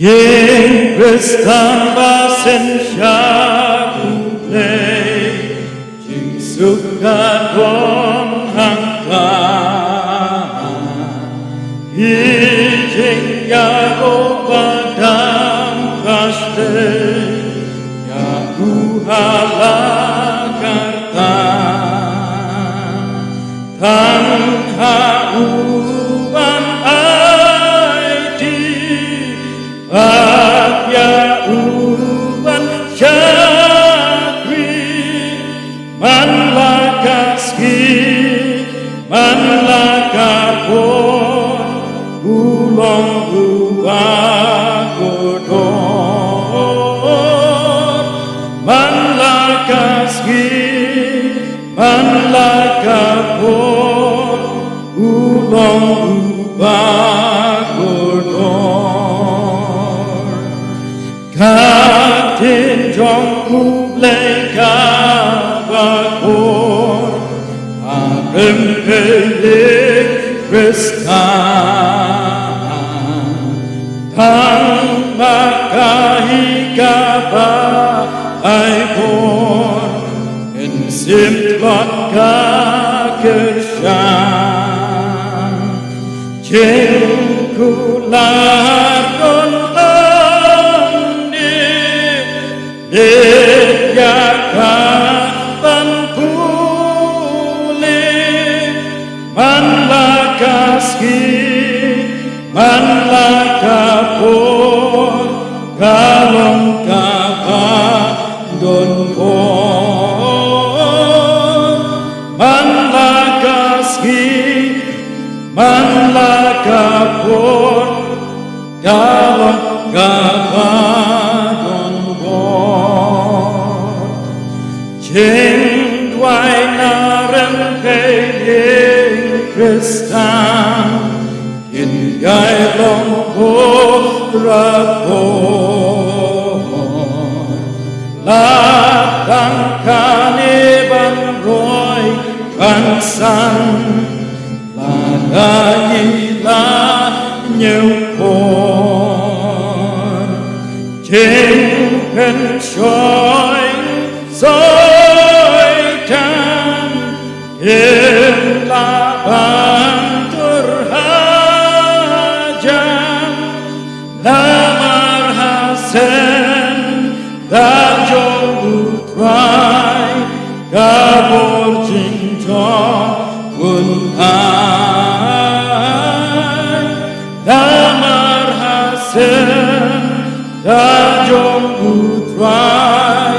King Kristan Basensya Kulei Jing Suka Don Hangka Hijing Yago Padang Kaste Yagu Halakarta Tangha Uban Aidi Abya Uban Syakri Manlakaski Manlakapon Ulong Uwakodor Manlakaski Manlakapon Ulong Uwakodor Katin Jong Kublai Kabakor Arem Pelik Kristan Tang Makahi Kaba Aibon Ensim Tlaka Kershan Jeng Kular Kon Yakapan pulih Manlakaski Manlakapon Kalong kabandon pon Manlakaski Manlakapon Kalong kabandon Jeng Dwai Narem Peying Kristan In Gai Long Ho Rapon Latang Kane Ban Roy Bansan Lada Yila Nyempon Jeng Pen Shoy Soi Tan In Laban Turhajan Lamar Hasen Dajo Utrai Gabor Jingjong Unai Lamar Hasen Dajo Utrai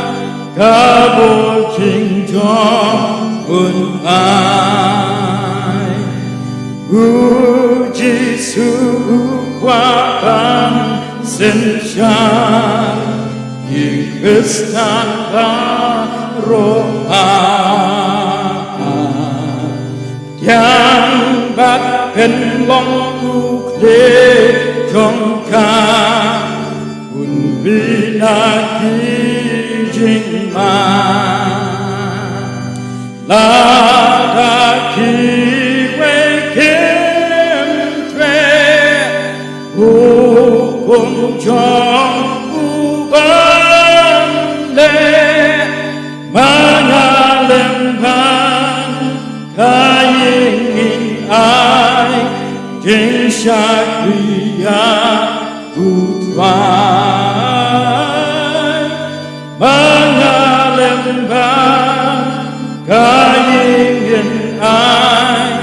Gabor Jingjong Unai Uji Sukuapan Senshan Yi Kristan Barohan Yang Bat Pen Long Kukle Jongkang Un Binaki Jing Man Lada Ki Wei Kim Twe Hukum Jong Uban Le Mana Lemban Kaying In Ai Jing Syakriya Utrai Mengalembang Kaying In Ai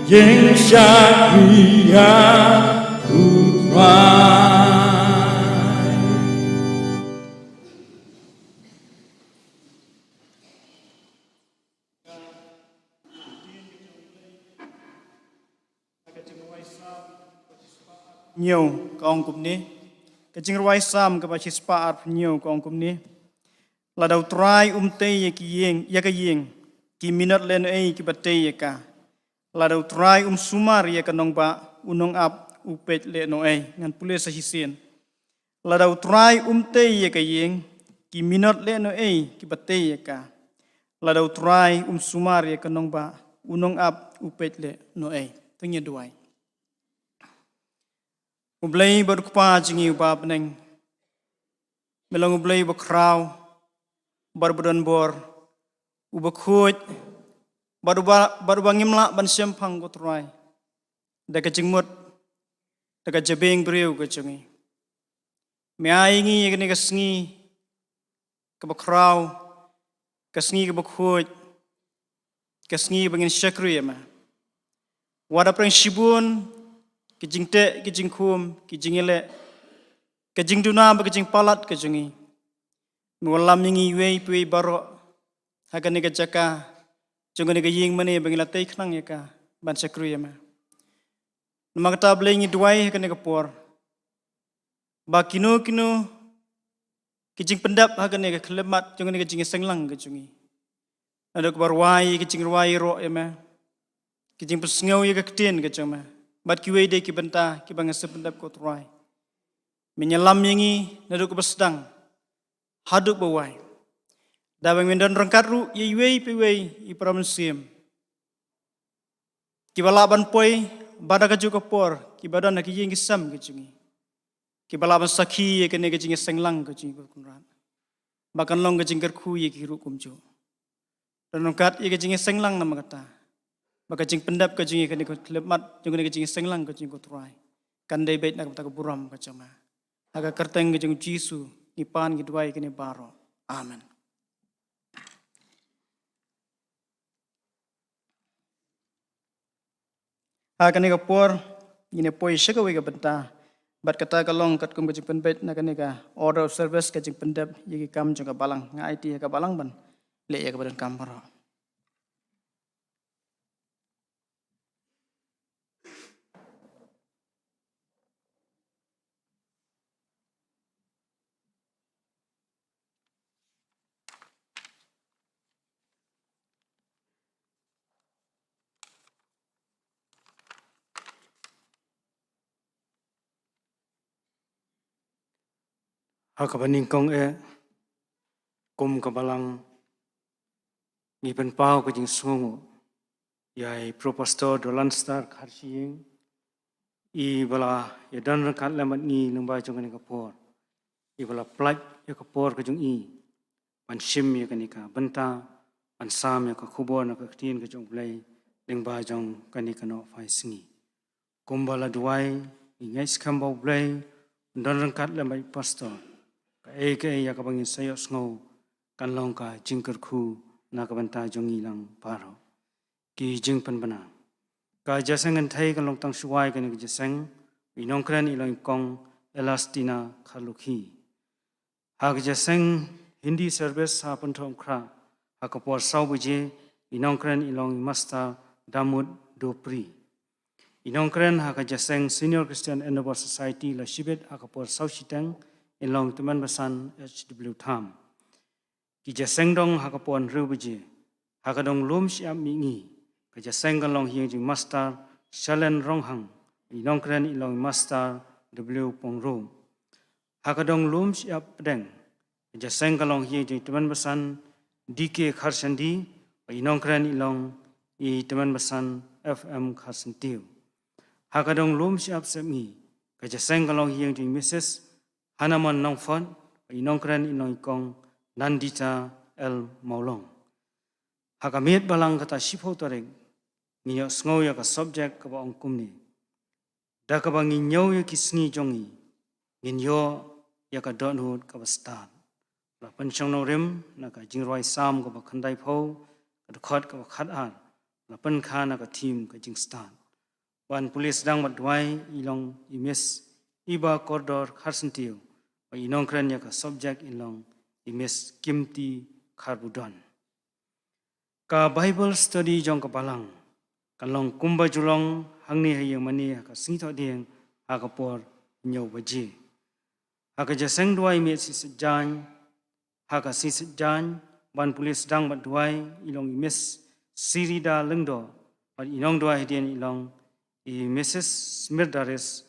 Jing Syakriya Utrai Nhiều con cụm ní cái chừng roi sam cái bà chỉ spa nhiều con cụm ní là đầu trai tây ya cái yeng ki minat len ai ki batei ya ka là đầu trai sumar ya cái nong ba unong ap upet le no ai ngan pule sa hisien là đầu trai tây ya cái yeng ki minat len no ai ki batei ya ka là đầu trai sumar ya cái nong ba unong ap upet le no ai tanya duai Ublay berkupa jingi ubab neng. Melang ublay berkraw. Barbadan bor. Ubakhuj. Baru bangimla ban sempang gotrai. Daga jingmut. Daga jabeng beriu gajungi. Meaingi yagani kasngi. Kabakraw. Kasngi kabakhuj. Kasngi bangin syakri yama. Wada prang shibun. Kijing te, kijing kum, kijing ele, kijing duna, kijing palat, kijingi. Nualam yingi wei pui baro, hagan nega jaka, junga nega ying mani bangila teik nang yaka, ban sakru yama. Namagata blengi duai hagan nega por. Ba kino, kijing pendap hagan nega kelemat, junga nega jingi senglang kijingi. Ada kebarwai, kijing ruai ro yama. Kijing pesngau yaga ketien kijama. Bat kiwei de ki benta ki bangasa pendap ko trai. Menyelam yangi naduk ke besdang. Haduk bawai. Dabang mendan rangkat ru ye wei pe wei I pramensim. Ki balaban poi bada ka juga por ki badan ki yengi sam ke jungi. Ki balaban sakhi ye ke ne ke jingi senglang ke jungi kunran. Bahkan long ke jingker khu ye ki ru kumjo. Dan rangkat ye ke jingi senglang nama kata. Maka jing pendap ke jingi kani ko lemat jing kani jing senglang ke jing ko trai kandai bait nak ta buram ka chama aga kerteng ke jing jisu ni pan ki duai kani baro amen. Kani ka por ine poi shaka we ka benta bat kata ka long kat kum ke jing penbait na kani ka order of service ke jing pendap ye ki kam jong ka balang ngai ti ka balang ban le ya ka badan kam baro. Hakabaning kong kum kabalang ngipen pau ke jing sungu yai propastor dolan star kharsiying I bala ya dan rakat lamat ni lemba jongan kapor I bala plaj ya kapor ke jung I ban shim ya kanika benta ban sam ya ka khubor na ka tin ke jong blai lengba jong kanika no fai singi kumbala duai ngai skambau blai dan rakat lamat pastor ka ya ka bangin sayo sngo kan long ka jingker khu na ka banta jong ilang paro ki jing pan bana ka jasang an thai kan long tang suwai kan ki jasang inong kran ilong kong elastina khalukhi ha ka jasang hindi service ha pan thom khra ha ka por saw buje inong kran ilong master damut dopri inong kran ha ka jasang senior christian endeavor society la shibet ha ka por saw sitang ilong teman basan HW Tham. Ki jaseng dong hakapon rubuje. Hakadong lum siap mingi. Ka jaseng kalong hiang jing master Shalen Ronghang. Inong kren ilong master W Pongro. Hakadong lum siap pedeng. Ka jaseng kalong hiang jing teman basan DK Kharsandi. Inong kren ilong I teman basan FM Kharsantiu. Hakadong lum siap semi. Ka jaseng kalong hiang jing Mrs. Hanaman nongfon inong kren inong kong Nandita El Maulong. Hakamit balang kata sipo toreng ngiyo sngow ya ka subject ka baong kumni. Da ka bang ngiyo ya kisngi jongi ngiyo ya ka donhut ka bastan. La pensyong no rim na ka jingroi sam ka bakhandai pho ka khot ka bakhat an. La pen kha na ka team ka jingstan. Wan police dang matwai ilong imis Iba koridor Kharsantiu, inong kren ya ka subject ilong imis kimti kharbudon. Ka Bible study jong ka balang, kalong kumba julong hangni hayang mani ka singto dieng ha ka por nyaw baji. Ha ka jaseng duai mi si sejan, ha ka si sejan ban pulis dang bat duai ilong imis sirida lengdo, bat inong duai dien ilong I Mrs. Smirdaris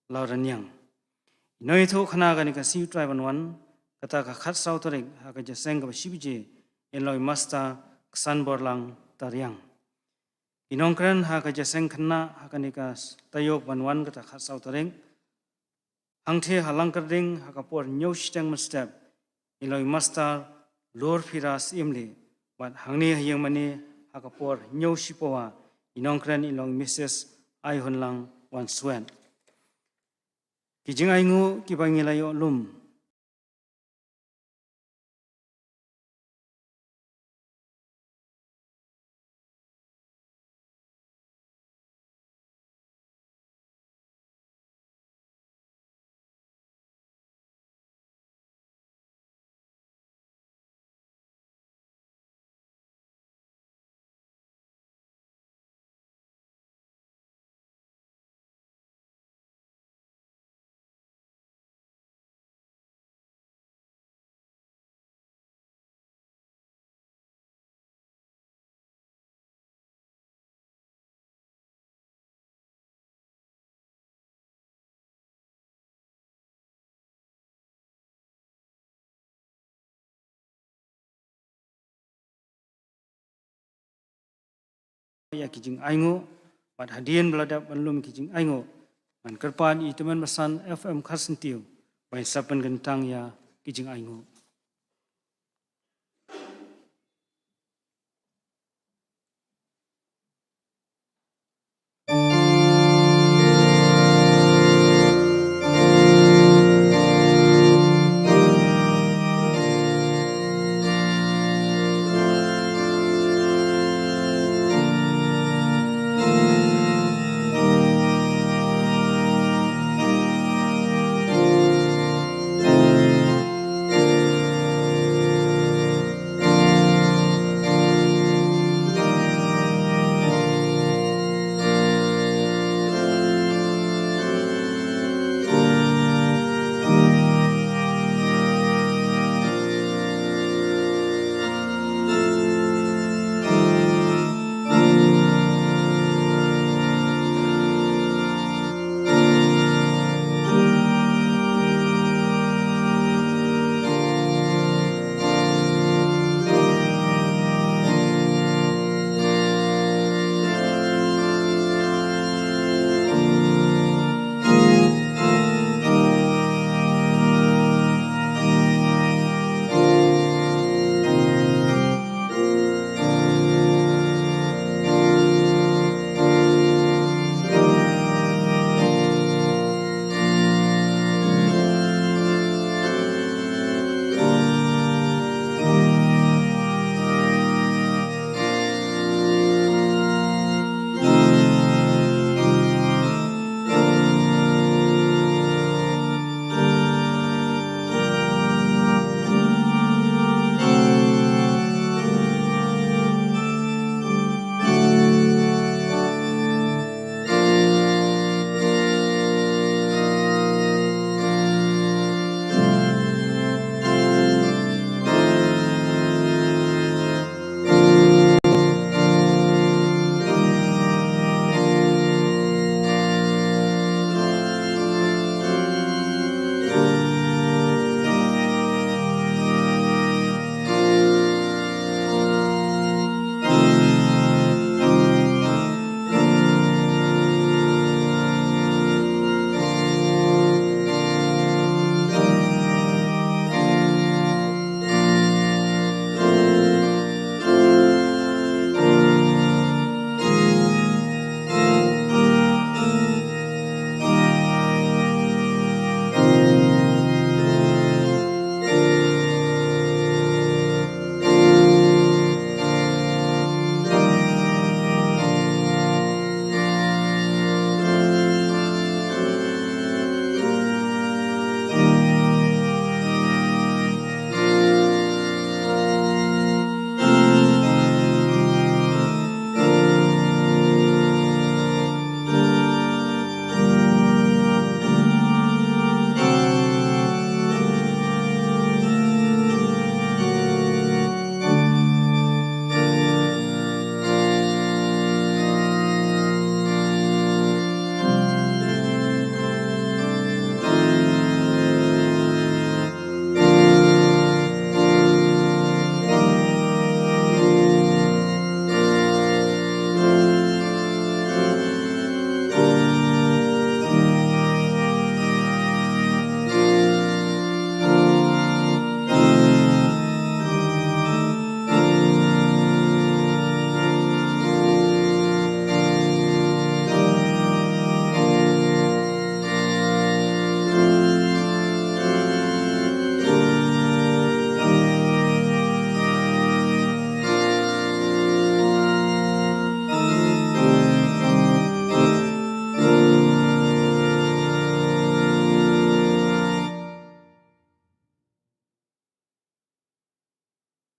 Lauranyang. Noi thu khana ga ni ka si trai ban wan kata ka khat sau torek ha ka jaseng ka sibije eloi master ksan borlang taryang. Inong kren ha ka jaseng khana ha ka ni ka tayok ban wan kata khat sau torek hangthe halang karding hakapor nyau sitang mastep iloi master lor firas imli bat hangni hayang mani hakapor nyau sipowa inongkran ilong Mrs. ai honlang wan swen kijing aingu kibangilayo lum ya kijing aingu bat hadian beladap banlum kijing aingu man kerpan i teman masan FM Kasentiu bai sapan gentang ya kijing aingu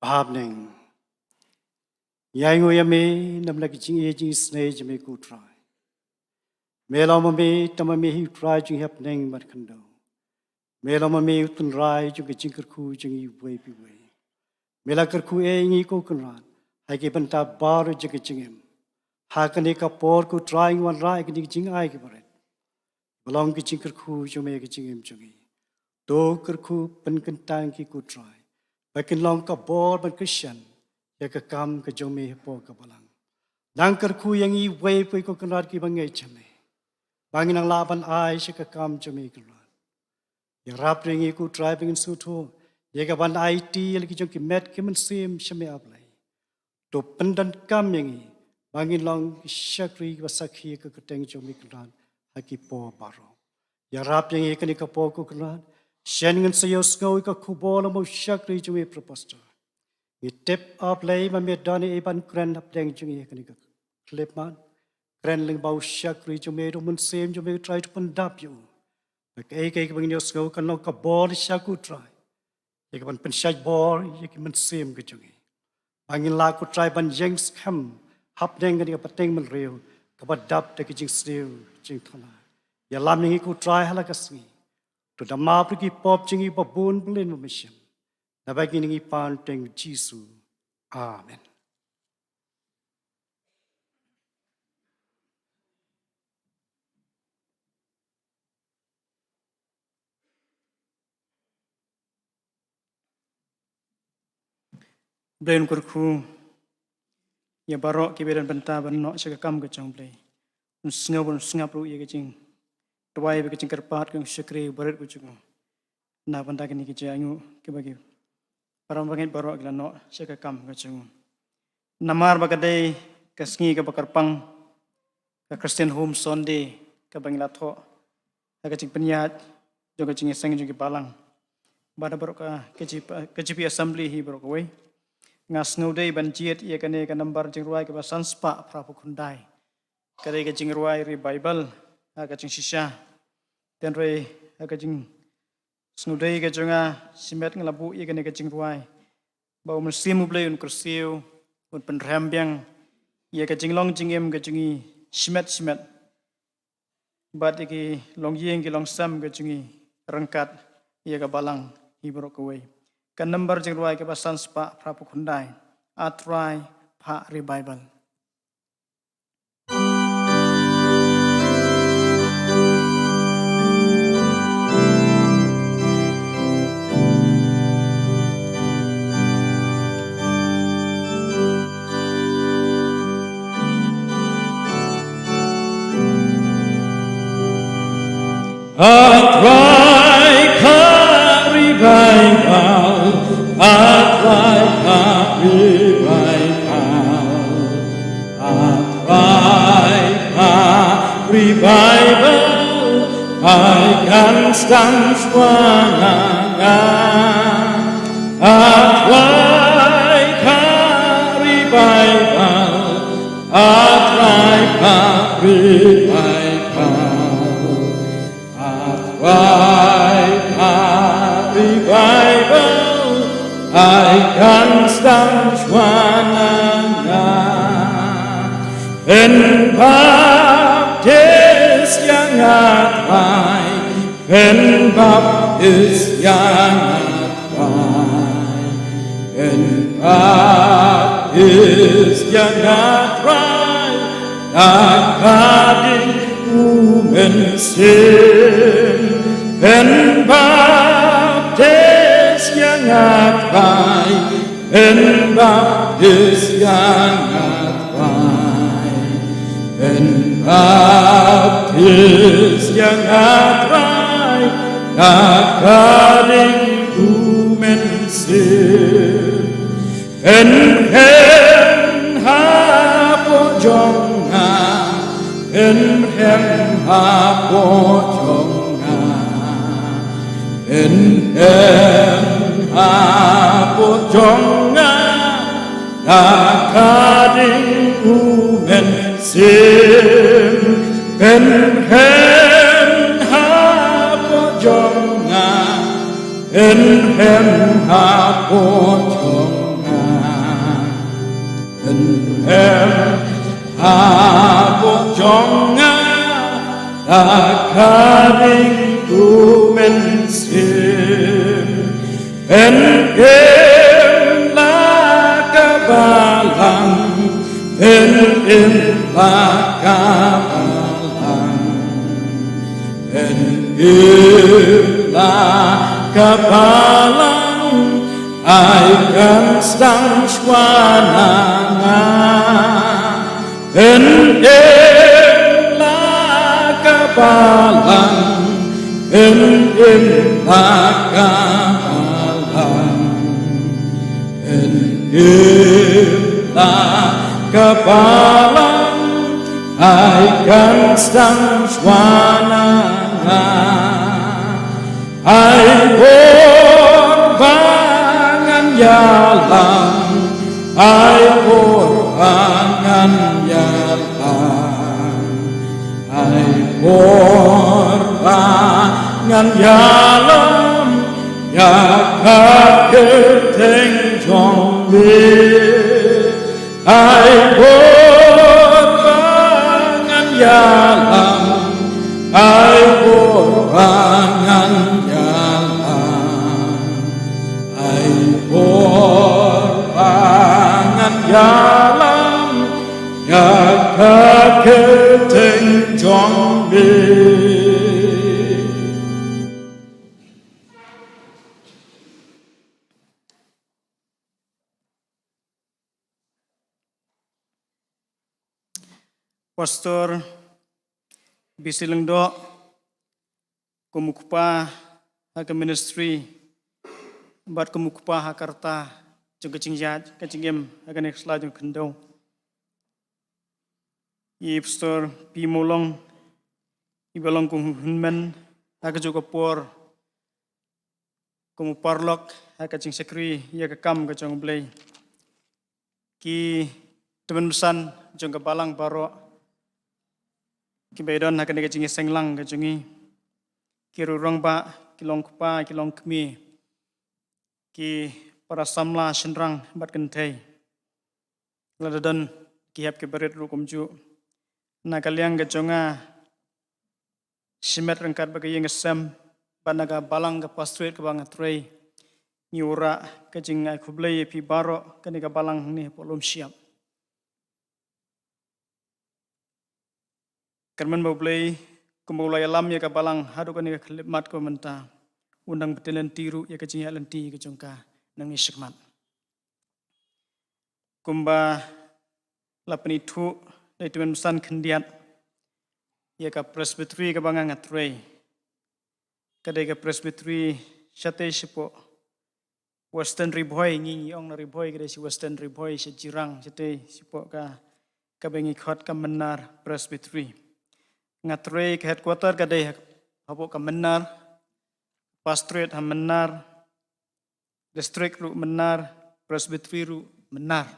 ภาพหนึ่งยายงูยามนำลักจิงเอจิงสเนจไม่กูทรายเมลามามีตมามีหิวทรายจิงฮับหนึ่งบัดขันดาวเมลามามีตุนรายจิงกจิงกระคูจิงอีเวปีเวเมลากระคูเองอีกูกันรานให้กิบันตาบาร์จิงกจิงเอ็มหากันเอกปอร์กูทรายวันรายกันจิงไอกิบาร์บลองกจิงกระคูจิงเมกจิงเอ็มจิงอีโตกระคูเป็นกันตังกิกูทรายไปกันลองกับบอร์มันก็ฉันอยากกำกับจงมีพอกับบลังดังกระคูยังอีเวไปก็กันรัดกี่บางไงใช่ไหมบางนังลาบันไอชักกำจงมีกันรัดอยากรับเรื่องอีกูทรายเป็นสุดโตอยากบันไอทีอะไรกี่จงกิเม็ดกี่มันเสียมใช่ไหมอับเลยตัวเป็นดันกำยังอีบางลองชักรีกับสักขีกับกระเตงจงมีกันรัดให้กี่พอบารออยากรับยังอีกันอีกพอก็กันรัดเช่นเงินเสียสกอยกับคูบอลมาชักรีจงมีพระปัสตอร์tip up lay mami dani iban kren up deng jungi kani ka clip man kren ling bau shakri jume do mun sem jume try to pandap you like ek bang news go kan ka bor shaku try ek ban pen shak bor ek man sem ka jungi bangin la ko try ban jeng scam hap deng kani ka pateng man reu ka badap te ki jing stew jing thana ya lam ni ko try hala ka sni to da ma pri pop jingi babun blin mo mission na bagi ni pan teng Jisu. Amen. Brain kurku ya barok kiberan benta banno syakam ke jong play snga pro ye ke jing twai be ke jing kerpat ke syakri barat ku jung na benta ke ni ke jangu ke bagi param bangit barok gila no syakam ke jung namar bagadai ke sngi ke bakarpang ke Christian Home Sunday ke bangila tho ke jing penyat jo ke jing sang jo ke balang bada barok ke GP assembly hi barok we ngas ngudai banjit ia kene ke nambar jingruai ke basan spa prapu kundai kare ke jingruai ri bible ke jing sisha ten re ke jing ngudai ke jonga simet nglabu ia kene ke jingruai bau muslim ublei un kursiu un penrambiang ia ke jinglong jingem ke jingi simet bat iki long yeng ke long sam ke jingi rengkat ia ke balang hibrok kewei kan number jingruai ke basan spa prapu kundai atrai pa revival Atrai ka revival, atrai ka revival, atrai ka revival, akan stand swanangan. Atrai ka revival, atrai ka revival. Revival, I can stand swanangan. En baptis yang atrai, en baptis yang atrai, en baptis yang atrai, akadin umensin. En baptis yang atrai, en baptis yang atrai, en baptis yang atrai, akading umensin. En hapojonga, en hapojonga. En hapojonga akading umensin. En hapojonga, en hapojonga Aku jonga akaring kumensim en lakabalang en lakabalang en lakabalang ay kan stang swananga en lakabalang en lakabalang en lakabalang ay kan stang swananga ay korbangan yalang ay korbangan yalang ay korbangan yalang yakaketeng jongbe ay korbangan yalang ay korbangan yalang ay korbangan yalang yakaketeng jongbe. Pastor Bisilengdo kumukpa haka ministry bat kumukpa hakarta jung kecing em haka next slide jung kendau i pastor pi molong i balong kum hunmen haka juga por kumu parlok haka jing sekri ya ka kam ka jung blay ki teman besan jung ka balang baro ki baydon haka nega jingi senglang ka jungi ki rurong ba ki long kupa ki long kmi ki para samla shenrang bat kentei ladadon ki hap ki berit rukum ju na kaliang ka jonga simet rengkat ba yeng sem banaga balang ka pastruit ka bang atrei ni ura ka jing ai kublai pi baro ka nega balang ni polom siap Kerman baulai kumulai alam ya kabalang hadu kan ya khidmat ko menta undang betelan tiru ya kecing ya lenti ke jongka nang isikmat kumba lapenitu dai tuan pesan kendiat ya ka presbytery ka bangang atrei kadai ka presbytery syate sipo western riboy ngi ong na riboy kadai si western riboy si jirang syate sipo ka bengi khot ka menar presbytery ngatrei ke headquarter kadai habo ka menar pastorate ha menar district ru menar presbytery ru menar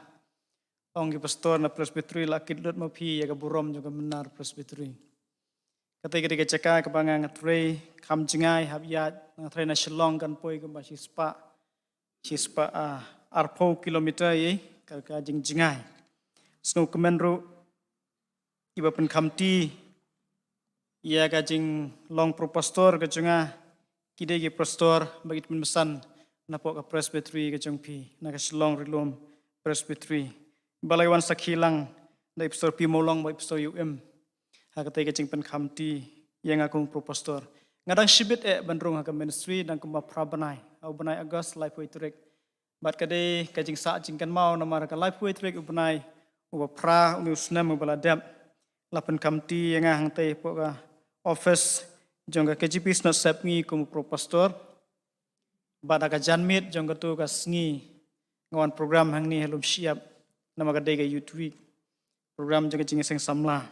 ong ki pastor na presbytery lakit dot mapi ya ka burom juga menar presbytery katai kadai ka ceka ka banga ngatrei kam jingai habiat ngatrei na shalong kan poi ka ba sispa arpo kilometer ye ka jing jingai snow kemenru iba pen kamti ia kajing long propastor kajunga kide ki pastor bagi pesan napok ka presbytery kajung pi na ka silong rilom presbytery balaiwan sakhilang dai pastor pi molong bai pastor hakatai kajing pen khamti yang akung propastor ngadang shibit bandrung ka ministry dan kumba prabanai au banai agas life way trek bat kade kajing sa jingkan mau namar ka life way trek ubanai uba pra usnam ubaladap lapen kamti yang hang tei poka office jongga KGP snot sepngi kum propastor bada ka janmit jongga tu ka sngi ngawan program hang ni helum siap nama ka dega youth week program jongga jing seng samla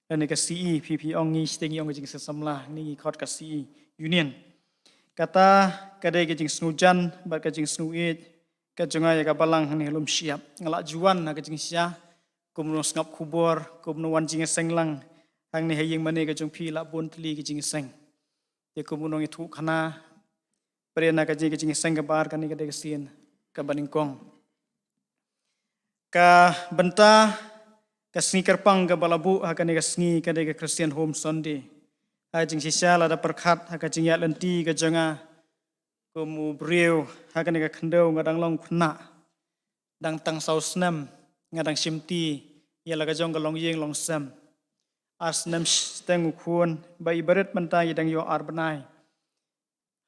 dan ka CE PP ong ngi stengi ong jing seng samla ni khot ka CE union kata ka dega jing snujan ba ka jing snuit ka jonga ya ka balang hang ni helum siap ngalak juan na ka jing sia kum no ngap kubor kum no wan jing senglang hang ni haying mane ka jong phi la bon tli ki jing seng te ko munong itu khana prena ka jing seng ka bar ka ni ka de sin ka baning kong ka benta ka sngi kerpang ka balabu haka ni ka sngi ka de ka Christian Home Sunday ha jing sisa la da perkhat haka jing ya lenti ka janga ko mu breu haka ni ka khandau ngadang long khna dang tang sau snam ngadang simti ya la ka jong ka long yeng long sam as nam steng ukhuan ba ibarat benta yadang yo arbanai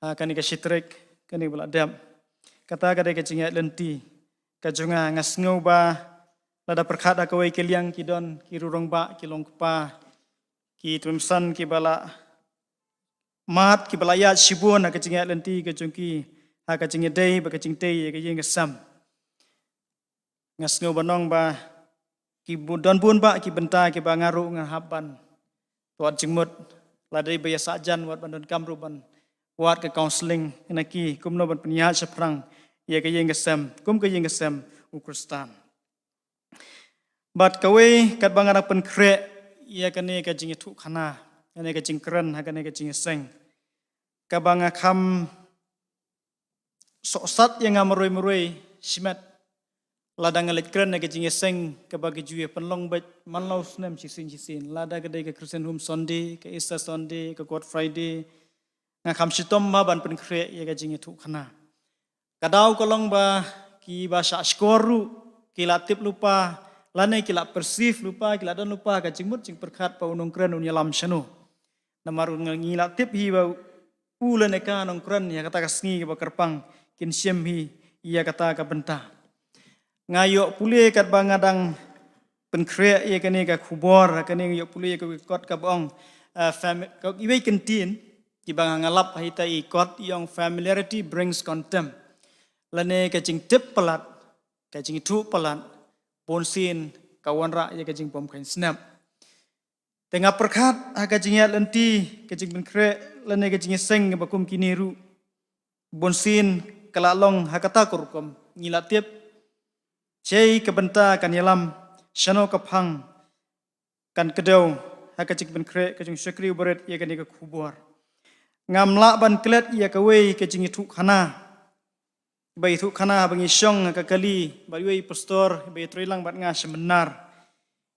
haka ni ka sitrek ka ni bala dam kata ka de ka jing ya lenti ka jonga ngasngau ba lada perkhat akawai ke liang ki don ki rurong ba ki long pa ki tumsan ki bala mat ki bala ya sibun ka jinga lenti ka jongki ha ka jinga dei ba ka jing tei ka yeng sam ngasngau banong ba ki don bun ba ki benta ki ba ngaru ngahaban tuat jingmut ladai ba ya sajan wat bandon kamruban wat ka counseling enaki kumno ban penya seprang ya ka yeng sam kum ka yeng sam ukristan Bat kawai kat bangara pen kre ia kane ka jing thu khana kane ka jing kran ha kane ka jing seng ka banga kham so sat yang amroi simat ladang alit kran ka jing seng ka bagi juye penlong bat manlau snem sisin lada ka dai ka Christian Home Sunday ka Easter Sunday ka God Friday nga kham sitom ma ban pen kre ia ka jing thu khana kadau kolong ba ki bahasa skoru ki latip lupa Lane kila persif lupa kila don lupa ka jingmut jing perkhat pa unong kren unya lam shanu namarun ngila tip hi ba ulan eka nong kren ya kata ka sngi ba kerpang kin syem hi ia kata ka benta ngayo pule kat bangadang penkre ia kane ka khubor kane yo pule ka kot ka bong ka iwe kentin ki bang ngalap hi ta i kot yong familiarity brings contempt lane ka jing tip pelat ka jing thu pelat Ponsin kawan rak ya kajing pom kain snap. Tengah perkhat kajing ya lenti kajing benkre lene kajing seng bakum kiniru. Ponsin kalalong hakata kurkom ngilatip cei kebenta kan yalam shano kapang kan kedau hakajing benkre kajing sekri beret ya kani ka khubor. Ngamla ban klet ya kawei kajing itu khana. Bai thu khana bangi syong ka kali baiwei pastor bai trilang bat nga semenar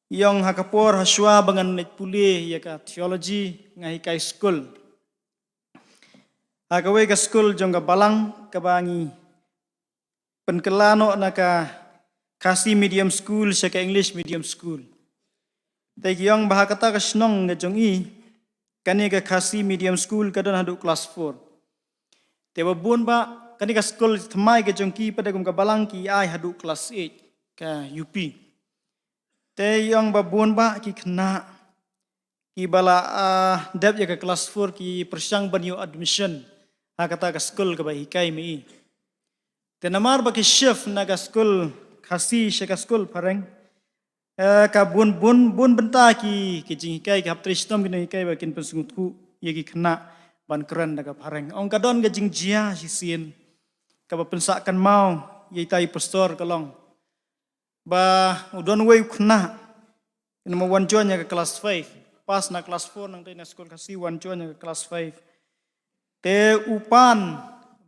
yong hakapor haswa bangan net pule ya ka theology ngai kai school hakawei ka school jong ka balang ka bangi penkelano naka kasi medium school sa ka English medium school tai yong bahakata ka snong nga jong i kani ka kasi medium school kadon hadu class 4 teba bun ba kani ka school thamai ke jongki pada gum ka balang ki ai hadu class 8 ka UP te yang babun ba ki khna ki bala dep ya ka class 4 ki persang banyu admission ha kata ka school ka ba hikai mi te namar ba ki chef na ka school khasi she ka school pareng ka bun benta ki jing hikai ka haptristom ki hikai ba kin pensungutku ye ki khna ban keren na ka pareng ong ka don ka jing jia sisin kaba pensakan mau yaitai pastor kalong ba udon way khna ina mo wan join ka class 5 pas na class 4 nang na school kasi wan join ka class 5 te upan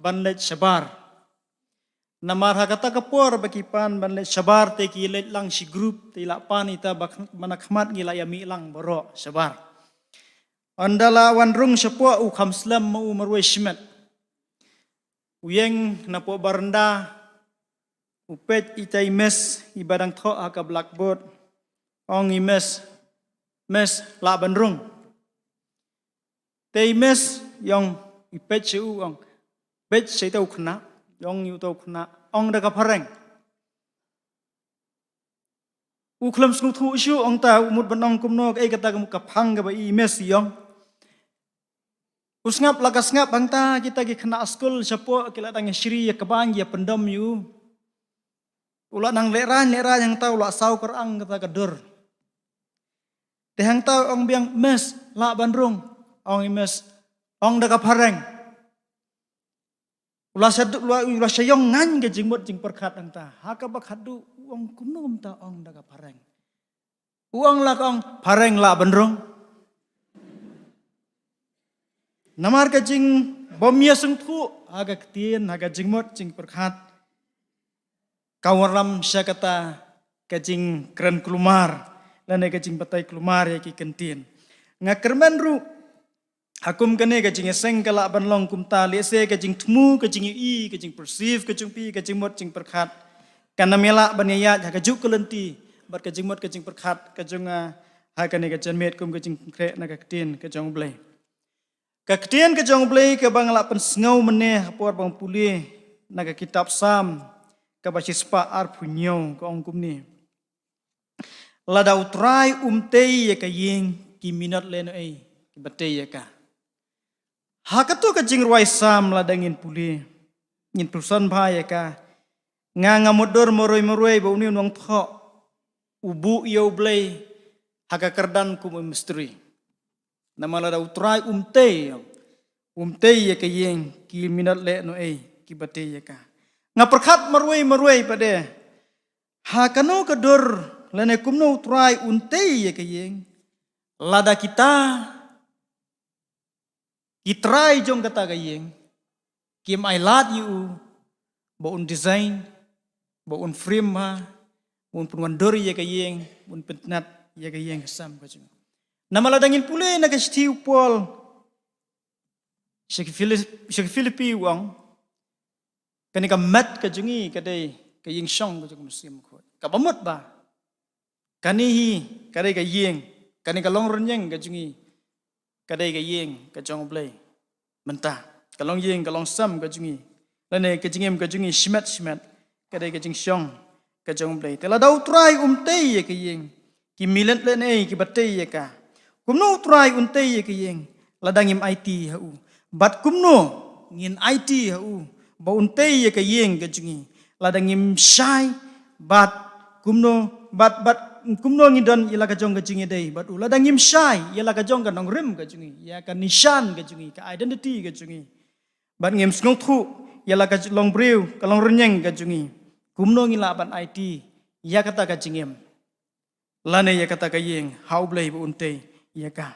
banlet shabar namar hakata kapor bakipan banlet shabar te ki let lang si group te lapan ita manakhmat ngila yami lang boro shabar andala wan rung syapo u khamslam mau marwe shimet Uyeng napo baranda upet itai mes ibadang tho aka blackboard ong imes mes la bandrung tei mes yong ipet chu ong bet sei tau khna yong yu tau khna ong da ka phareng uklam snu thu shu ong ta umut banong kumno ei kata ka phang ga ba i mes yong Usngap lakas ngap bangta kita ki kena school siapa kila tang Syri ya kebang ya pendam yu. Ulah nang lera yang tahu ulah sau kerang kata kedur. Tehang tahu ong biang mes la bandrung ong mes ong dak pareng. Ulah sayong ngan ke jingmut jing perkhat angta. Haka bak hadu ong kunum ta ong dak pareng. Uang la ong pareng la bandrung. Namar ka jing bomya sung thu aga ketien aga jingmot jing perkhat kawaram sya kata kajing keren kelumar lane kajing batai kelumar ya ki kentin ngakerman ru hakum kane kajing seng kala ban long kum ta le se kajing tmu kajing i kajing perceive kajing pi kajing mot kajing perkhat kana mela ban ya ha kajuk kelenti bat kajing mot kajing perkhat kajung ha kane kajing met kum kajing kre na kaktin kajong blai kaktin kajong blai ke bangla pen sngau meneh por bang pulih naga kitab Sam ka basispa ar punyo ka ong kumni lada utrai umtei ya ka ying ki minat leno ai ki batei ya ka hakatu ka jingruai Sam ladangin puli ngin pulsan bha ya ka nga modor moroi ba uni nong tho ubu yo blai haka kerdan kum misteri nama lada utrai umtei ya ka ying ki minat leno ai ki batei ya ka ngaperkhat marwai pade ha kanu kedor lene kumno try untei ya kayeng lada kita kitrai jong kata kayeng kim I lad you ba un design ba un frame ha un punwandor ya kayeng un pentnat ya kayeng sam kajung nama ladangin pule na kastiu pol Syek Filipi wang kani ka mat ka jungi kadai ka ying shong ka jung muslim ko ka pamut ba kani hi kadai ka ying kani ka long renyeng ka jungi kadai ka ying ka jong blai mentah ka long ying ka long sam ka jungi lane ka jingem ka jungi shmet kadai ka jing shong ka jong blai tela dau trai tei ka ying ki milet lene ki batei ka kumno trai tei ka ying ladangim IT hu bat kumno ngin IT hu ba untei ya ka yeng ka jungi ladangim shai bat kumno ngidon ila ka jong ka jungi dei bat ladangim shai ila ka jong ka nong rim ka jungi ya ka nishan ka jungi ka identity ka jungi bat ngim snong thu ila ka long brew ka long renyeng ka jungi kumno ngila ban IT ya kata ka jingem lane ya kata ka yeng how blai ba untei ya ka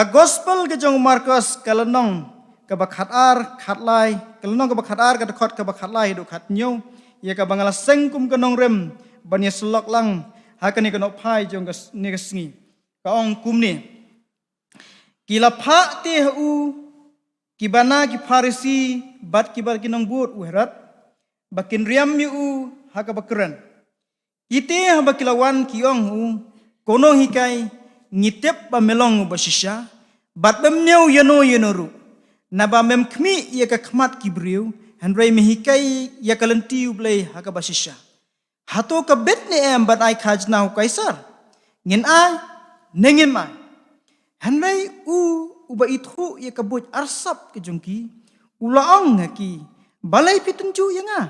gospel ka jong Markus kalanong ka bakhat ar khat lai kalnong ka bakhat ar ka khot ka bakhat lai do khat nyo ya ka bangala sengkum ka nong rem banya selok lang ha ka ni ka no phai jong ka ni ka sngi ka ong kum ni kila pha te hu ki bana ki farisi bat ki bar ki nong but uherat bakin riam yu ha ka bakran ite ha bakilawan ki ong hu kono hikai ngitep ba melong ba shisha bat bem neu yenoru naba mem khmi ya ka khmat kibriu hanrei mehikai ya kalenti ublei haka basisha hato ka bet ne em bat ai khajna hu kaisar ngin ai nengin mai hanrei uba ithu ya ka buj arsap ke jongki ulaong ngaki balai pitunju ya nga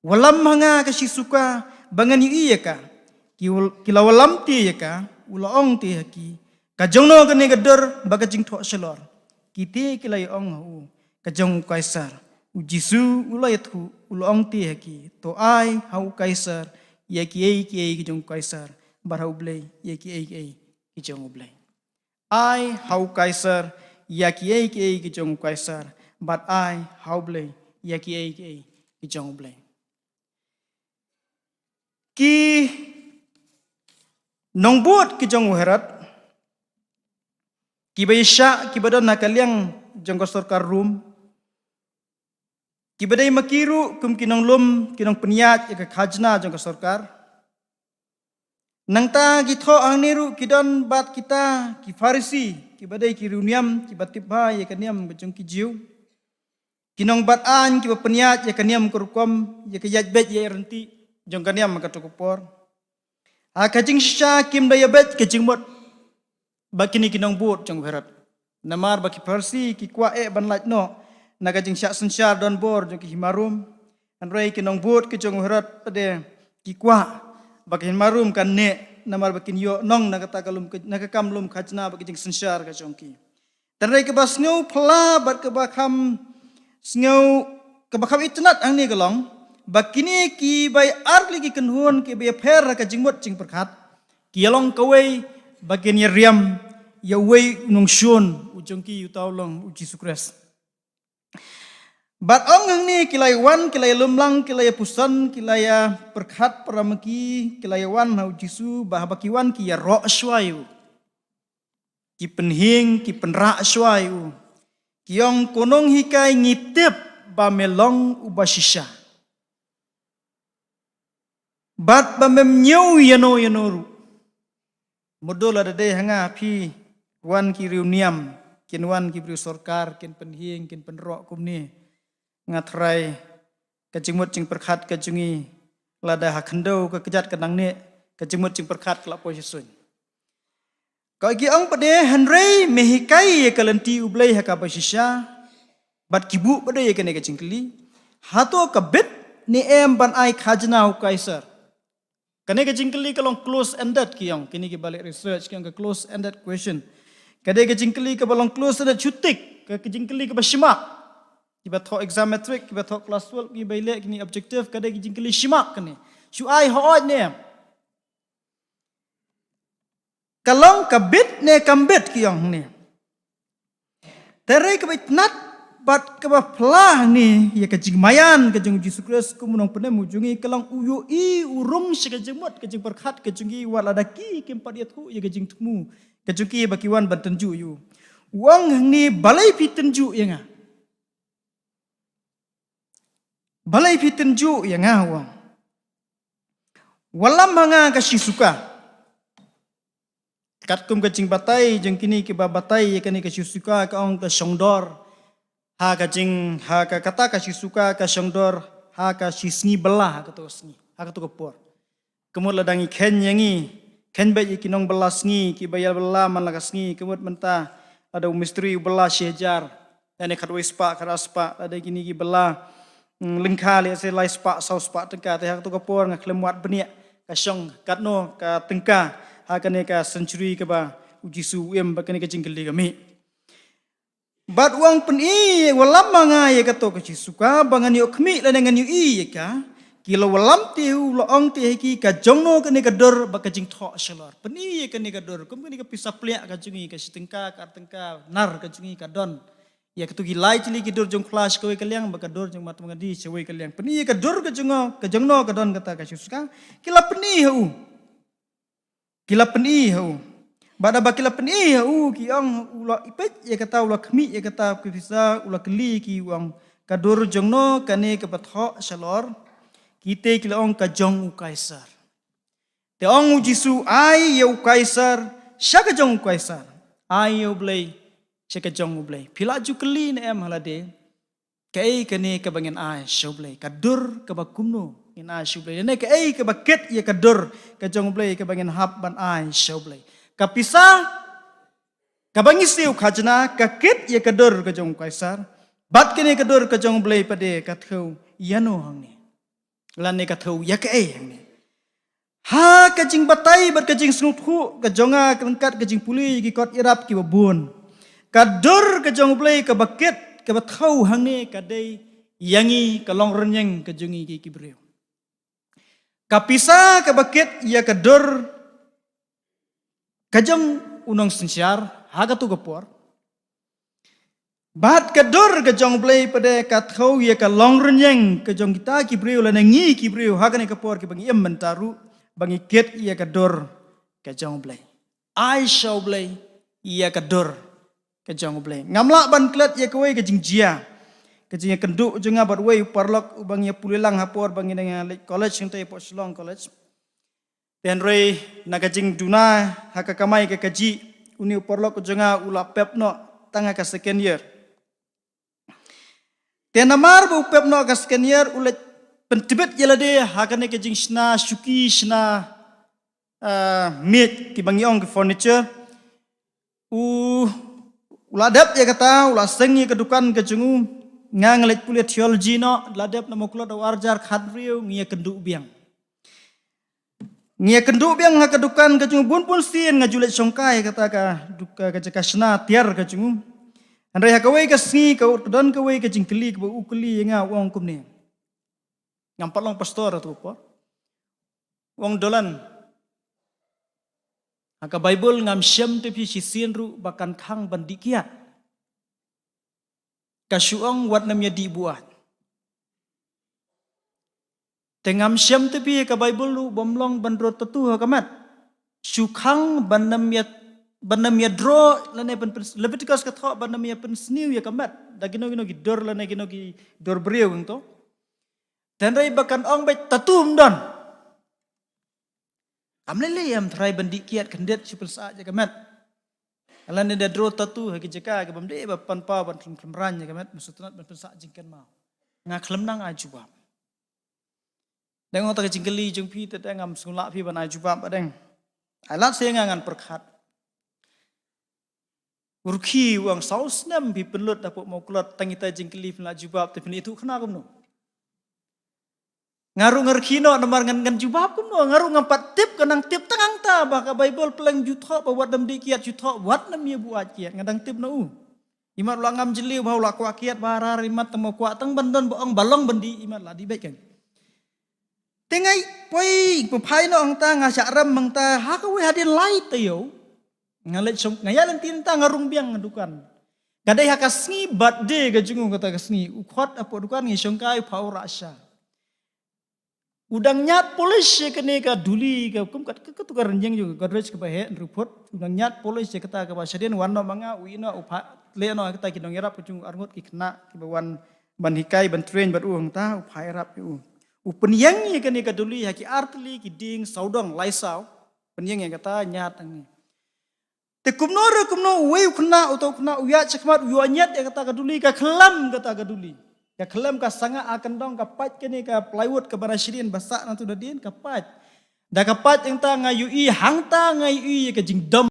walam hanga ka sisuka bangan yu ya ka kilawalam ti ya ka ulaong ti haki ka jongno ka ne gador baga jing tho selor kiti kilai ong hu kajong kaisar ujisu ulai thu ulong ti haki to ai hau kaisar ya ki kajong kaisar barau blai ya ki kajong blai ai hau kaisar ya ki kajong kaisar but ai hau blai ya ki kajong blai ki nongbut kajong herat Kibaisha kibada nakaliang jangko sarkar rum kibadai makiru kum kinong lum kinong peniat ya khajna jangko sarkar nangta githo ang niru kidan bat kita ki farisi kibadai kiruniam kibatibha ya kaniam bejong kijiu kinong bat an kiba peniat ya kaniam kurkom ya kayajbet ya renti jong kaniam katukupor kajing sha kim daya bet kajing mot bakini kinong but jong herat namar baki farsi ki kwa ban laj no naga jing syak sensyar don bor jong ki himarum anrei kinong but ki jong herat pade ki kwa baki himarum kan ne namar bakin yo nong naga takalum naga kamlum khajna baki jing sensyar ka jong ki tanrei ke bas ngau phla bat ke bakam ngau ke bakam itnat ang ni galong bakini ki bai arli ki kenhun ki bai pher ka jing mot jing perkhat ki along kawai bagian ya riam ya wei nong shun ujong ki utaulong uji sukres Bat ong hang ni kilai wan, kilai lumlang, kilai pusan, kilai perkhat paramaki, kilai wan hau jisu bahabakiwan ki ya ro swayu. Ki penhing, ki penra swayu. Kiong konong hikai ngitip ba melong ubasisha. Bat ba mem nyau yano yanoru. Modol ada deh hanga pi wan ki reuniam, kin wan ki beri sorkar, kin penhing, kin penro kumni. Ngatrai kecimut cing perkhat kecungi lada hakendo ke kejat kenang ne kecimut cing perkhat kelak posisi. Kau gi ang pade hanrei mehikai kalenti ublai hakapasisha bat kibu pade kene kecing keli hato kabet ni em ban ai khajna u kaisar. Kene kecing keli kalong close ended kiong kini ki balik research kiong ke close ended question. Kade kecing keli ke balong close ended chutik ke kecing keli ke bashimak. Kiba thok exam metric, kiba thok class 12, kiba ilek kini objektif, kada kijing keli shimak kini. Shu ai hood ne. Kalong kabit ne kambit kiyong ne. Terai kiba itnat, bat kiba pelah ni, ya kajing mayan, kajing Yesus Kristus, kumunong penem ujungi, kalong uyu i urung si kajing mut, kajing perkhat, kajing i waladaki, kimpat yatku, ya kajing temu, kajing ki bakiwan bantenju yu. Wang ni balai pitenju ya nga. Balai pitenju yang awang. Walam hanga kasih suka. Katkum kacing batai jeng kini kiba batai kini kasih suka kaong ke songdor. Ha kacing ha kata kasih suka ke songdor ha kasih sengi belah kata sengi. Ha kata kepor. Kemud ladangi ken yangi ken bayi kinong belah sengi kibayal belah man lakas sengi kemud mentah ada misteri belah syejar. Dan ikat wispa keraspa ada kini kibelah lengkali se lai spa saus spa tengka teh tu kapor ngak lemwat beniak ka syong katno ka tengka ha kane ka century ke ba uji su em ba kane ka jingkeli kami bat uang pen i walam manga ye ka to ka suka bangan yo kami la dengan yo i ka kilo walam tiu lo ong ti ki ka jongno kane ka dor ba ka jing tho shalor pen i kane ka dor kum kane ka pisah pliak ka jungi ka tengka ka tengka nar ka jungi ka don. Ya ketu gilai cili kidur jong kelas kowe kaliang baka dor jong mat mangadi sewe kaliang peni ka dor ka jongo ka jongno ka don kata ka suska kila peni hu bada bakila peni hu ki ang ula ipet ya kata ula kemi ya kata ku bisa ula keli ki wang ka dor jongno kane ka patho shalor kite kila ong ka jong kaisar te ong jisu ai ya kaisar syaka jong kaisar ai ya blai Cek jong ublay. Pila ju keli na em halade. Kay kani kabangan ay shublay. Kadur kabakumno in ay shublay. Nene kay kabakit ya kadur kajong ublay kabangan hap ban ay shublay. Kapisa kabangisiw kajna kakit ya kadur kajong kaisar. Bat kani kadur kajong ublay pade kathaw yano hangni. Lani kathaw ya kay hangni. Ha kajing batay bat kajing snuthu kajonga kelengkat kajing puli gikot irap ki babun. Kadur kajong ublay kabakit kabathaw hangni kadai yangi kalong renyeng kajungi ki kibreu. Kapisa kabakit ya kadur kajong unong sensyar haga tu kapor. Bat kadur kajong ublay pada kathaw ya kalong renyeng kajong kita kibreu lanangi kibreu haga ni kapor ki bangi mentaru bangi ket ya kadur kajong ublay. Aisyah ublay ya kadur kajong ublay. Ngamla ban klet ya kawai kajing jia. Kajing kenduk jenga bat wei parlok ubang ya pulilang hapor bangi dengan college yang tay Port Shillong College. Dan rei na kajing duna hakakamai ke kaji uni parlok jenga ula pepno tanga ka second year. Dan namar bu pepno ka second year ulet pentibet yalade hakane kajing shna syuki shna meat ki bangiong ke furniture. Uladap ya kata ulah sengi kedukan kejungu ngangelit kuliah teologi no ladap nama kuliah warjar khadriu ngia kenduk biang ngakedukan kejungu bun pun sin ngajulit songkai kata ka duka kejekasna tiar kejungu andai hakawai kasni kau don kawai kejing keli ke ukeli nga wong kumni ngampat long pastor tu po wong dolan Haka Bible ngam syam tepi sisin ru bakan kang bandikia. Kasyuang wat namnya dibuat. Tengam syam tepi ka Bible lu bomlong bandro tetu hakamat. Syukang banamia draw lane pen Leviticus ka tho banamia pen sniu ya kamat. Dagino gino gi dor lane gino gi dor brio ngto. Dan rai bakan ong bai tatum don. Amlele yam trai bandi kiat kandet sipel sa ja kamat. Alan da draw tatu hagi jaka ka bamde ba pan pa ban klemran ja kamat musutnat ban sa jingkan mau. Nga klem nang ajuba. Deng ota ka jingkeli jung pi te ngam sula pi ban ajuba ba deng. Alat saya ngangan perkat. Urki uang saus nem pi pelut dapat mau kelut tangita jingkeli pun jubab tapi itu kena kumno. Ngaru ngerkino nomor ngan jubab kumno ngaru ngampat tip kenang tip tangang ta baka Bible peleng juta buat dem dikiat juta buat nem ya buat kiat ngadang tip no. Imat langam jeli bau la kuat kiat barar imat temo kuat tang bandon boong balong bendi imat lah dibaikkan. Tengai poi pepai no ang ta ngasak ram mang ta ha ka we hadin lai tayo ngalet som ngayalan tinta ngarung biang ngadukan gadai ha kasngi birthday ga jungu kata kasngi ukhot apo dukan ngi songkai pau rasha udang nyat polish kene ka duli ka kum kat ketukar renjeng juga godrej ka bahe report udang nyat polish kata ka basadian wanno manga uina upa le no kata kinong yarap cung arngot ki kena ki bawan ban hikai ban train bat uang ta upai rap u Penyang yang kini kaduli haki artli ki ding saudong laisau penyang yang kata nyat angni. Te kumno wei kena atau kena uya cekmat uya nyat yang kata kaduli ka kelam kata kaduli. Ka kelam ka sanga akan dong ka pat kini ka plywood ka barasirin basak nantu dadin ka pat. Da ka pat yang ta ngayui hangta ngayui ka jing dom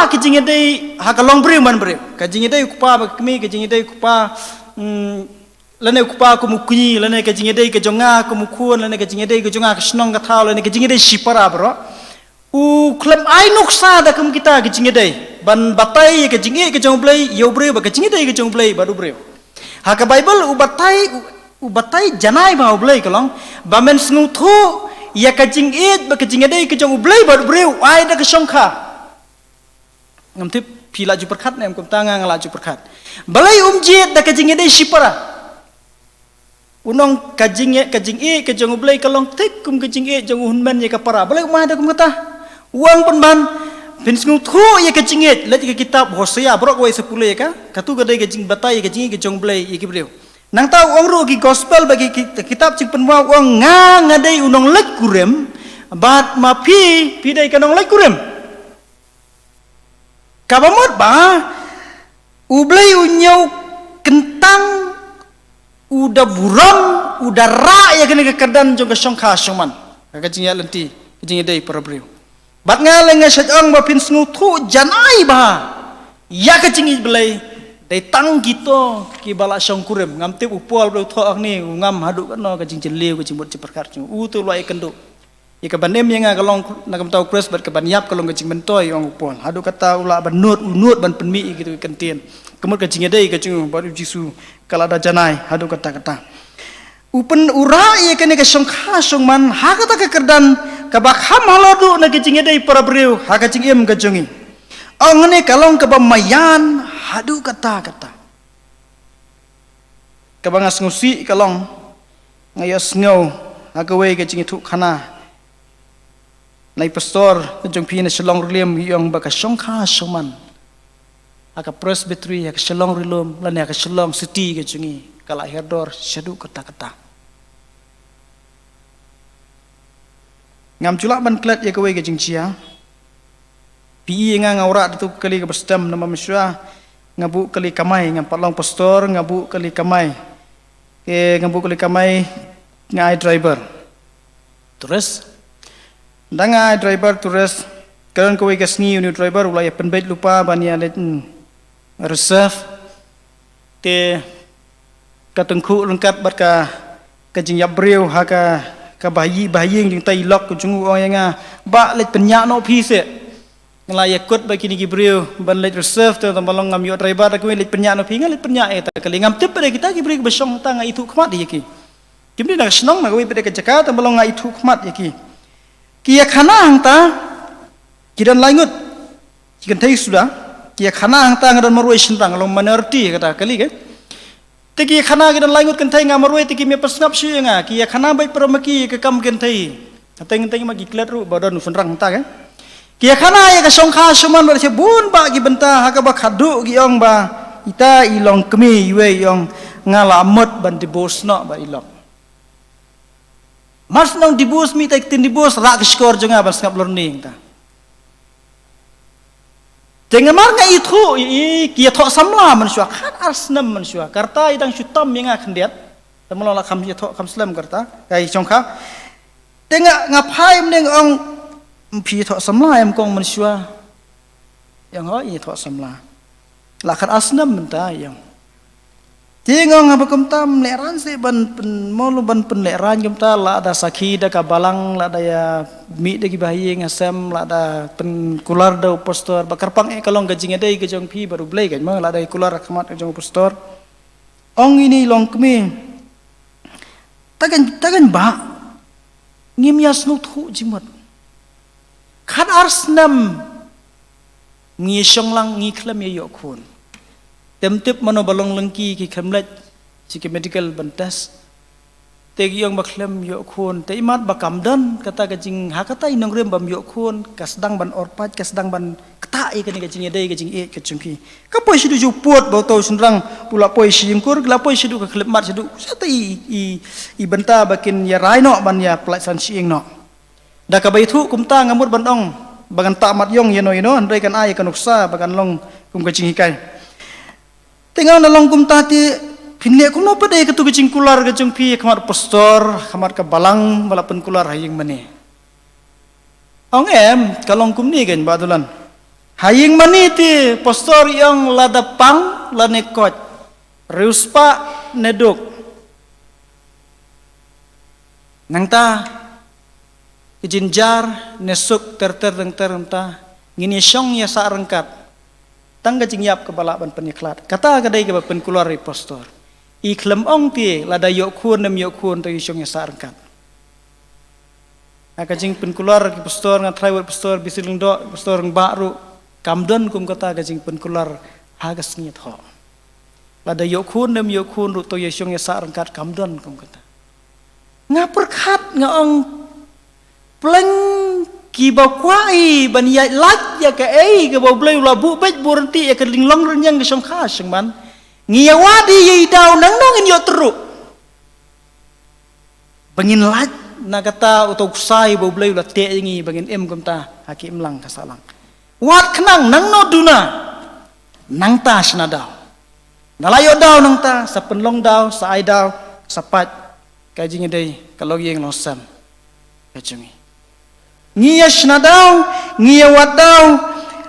kupa kejingedai hakalong beriu man beriu. Kejingedai kupa bakmi kejingedai kupa lene kupa kumukuni lene kejingedai kejonga kumukun lene kejingedai kejonga kesnong kathau lene kejingedai sipara bro. Klem ai nuksa da kum kita kejingedai ban batai kejingi kejong blai yo beriu ba kejingedai kejong blai baru beriu. Haka Bible ubatai janai ba blai kalong ba men sngu thu ya kajing it ba kajing adai kajong ublai baru breu ai da kesongkha ngam tip pila ju perkat nem kum tanga ngala ju perkat balai jit da kajing adai sipara unong kajing it kajong ublai kalong tik kum kajing it jong hunmen ya kapara balai umah da kum kata uang penban bin sngu thu ya kajing it let kitab Hosea brok wai 10 ya ka katu gadai kajing batai kajing kajong ublai iki breu nang tahu orang rugi gospel bagi kitab cing penwa orang ngadai unong lek kurem bat ma pi dai kanong lek kurem kabamot ba ublai unyau kentang udah buram udah ra ya kene kekedan jong kesongkha soman kajing ya lenti kajing dai para breu bat ngaleng sajong ba pin sngu thu janai ba ya kajing belai dai tang gitu ki bala song kurem ngam tip upol bro thok ni ngam hadu kan no kajing jeleu kajing bot ciperkar chu tu loi kendo ya ka banem yang kalong nakam tau kres bat ka ban yap kalong kajing mentoy ong upol hadu kata ula ban unut ban penmi gitu kentien kemut kajing dai kajing baru jisu kala da janai hadu kata upen ura ya kene ka song kha song man ha kata ka kerdan ka bakham halodu na kajing dai para breu ha kajing em kajongi ong ne kalong ka bamayan hadu kata kabangas ngusi kalong ngayas ngau agawe ke jingi thu khana nai pastor jong phi na shalong rilem yong baka songkha soman aka presbytery aka shalong rilom lane aka shalong city ke jingi kala herdor shadu kata ngam chula ban klat ya kawe ke jing chia pi nga ngawra tu kali ke bestam nama mesra ngabu kali kamai ngam palong pastor ngabu kali kamai ngabu kali kamai ngai driver terus danga driver terus karon ko ke sni uni driver ulai penbait lupa bania let reserve te katengku lengkap bat ka jing yabreu ha ka bayi jing tai lok ku jungu oyanga ba let penyak no pi se ngelai ikut bagi ni Gibril ban let reserve tu tambalong ngam yo driver aku let penyak no pinga let penyak eta kali ngam tip pada kita Gibril besong tang itu khmat yaki kimni nak senang nak we pada kejaka tambalong ngai itu khmat yaki kia khana hangta kidan langut jikan thai sudah kia khana hangta ngadan marui sentang long minority kata kali ke tiki khana kidan langut kan thai ngamarui tiki me pasngap syu nga kia khana bai permaki ke kam kan thai ateng magi klet ru badan sunrang hangta ke kia khana ya ka songkha suman ber bun ba gi benta ha ka ba khadu gi ong ba ita ilong kemi we yong ngala mot ban dibos no ba ilong mas nong dibos mi tak tin dibos rak skor jonga ban skap learning ta tengamar nga itu kia thok samla man syua khat arsnam man syua karta idang syutam yang khendiat tamlo la kham ya thok kham slam karta kai songkha tenga ngapai mending ong pi thọ samla em kong manusia yang hoi thọ samla lakat asnam menta yang tingong apa kumtam leran se ban molu ban pen leran kumta la ada sakhi da kabalang la da ya mi de gi bayi ngasem la da pen kular da pastor bakar pang kalong gajing dei gajong pi baru blai kan ma la da kular khmat gajong pastor ong ini long kemi tagan ba ngim yasnu thu jimat khat arsnam ngi songlang ngi khlam ye yokhun temtip mano balong lengki ki khamlet siki medical bantas tegi yang bakhlam yokhun te imat bakam dan kata kajing hakata inong rem bam yokhun kasdang ban orpat kasdang ban kata e kani kajing dei kajing e kachungki kapoi sidu ju puat botau sunrang pula poi singkur glapoi sidu ka khlep mat sidu sata i benta bakin ya raino ban ya pelaksan siing no da ka baitu kumta ngamur bandong bagan tamat yong yeno andai kan ai kanuksa bagan long kum kacing hikai tinggal na long kumta ti pinle kuno pade ketu kacing kular kacing pi kamar pastor kamar ka balang balapan kular haying mane ong em kalong kum ni kan badulan Haying maniti pastor yang ladapang lanekot. Reuspa neduk. Nang ta kijinjar nesuk ter ta ngini syong ya sa rengkat. Tangga jingyap kepala ban peniklat. Kata kadai ke pen keluar pastor. Iklem ong ti lada yok kun nem yok kun to syong ya sa rengkat. Akajing pen keluar ke pastor ngat trai pastor bisilung do pastor ng baru kamdon kum kata akajing pen keluar hagas ngit ho. Lada yok kun nem yok kun ru to syong ya sa rengkat kamdon kum kata. Ngaperkat ngaong pleng kiba kwai ban ya lat ya ka ke bau blai la bu bet buranti ya ka linglong renyang ke songkha sengman ngia wadi ye dau nang nong in yo teruk bangin lat na kata utok sai bau blai la te ngi bangin em komta hakim lang kasalang wat kenang nang no duna nang ta sna dau nalayo dau nang ta sa penlong dau sa ai dau sapat kajing dei kalau yeng losam kajungi ngia shnadau ngia wadau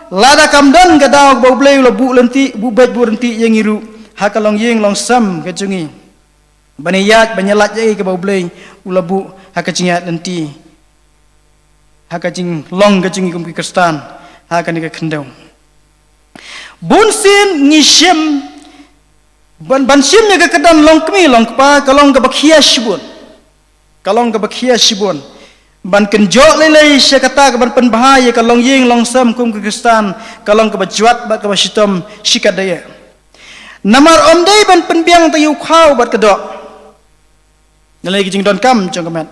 lada kamdan gadau bau blai la bu lenti bu bet bu renti yang iru hakalong yeng long sam kajungi baniyat banyalat ye ke bau blai ula bu hakajingat lenti hakajing long kajungi kum kristan hakan ke kendau bunsin ngishim bansim ya ke kedan long kemi long pa kalong ke bakhia shibun kalong ke bakhia shibun ban kenjok lelai saya kata ke ban penbahaya kalong yeng long sam kum ke kristan kalong ke bajuat bat ke basitom sikadaya namar omdai ban penbiang tayu khau bat kedok nalai kijing don kam jong kamat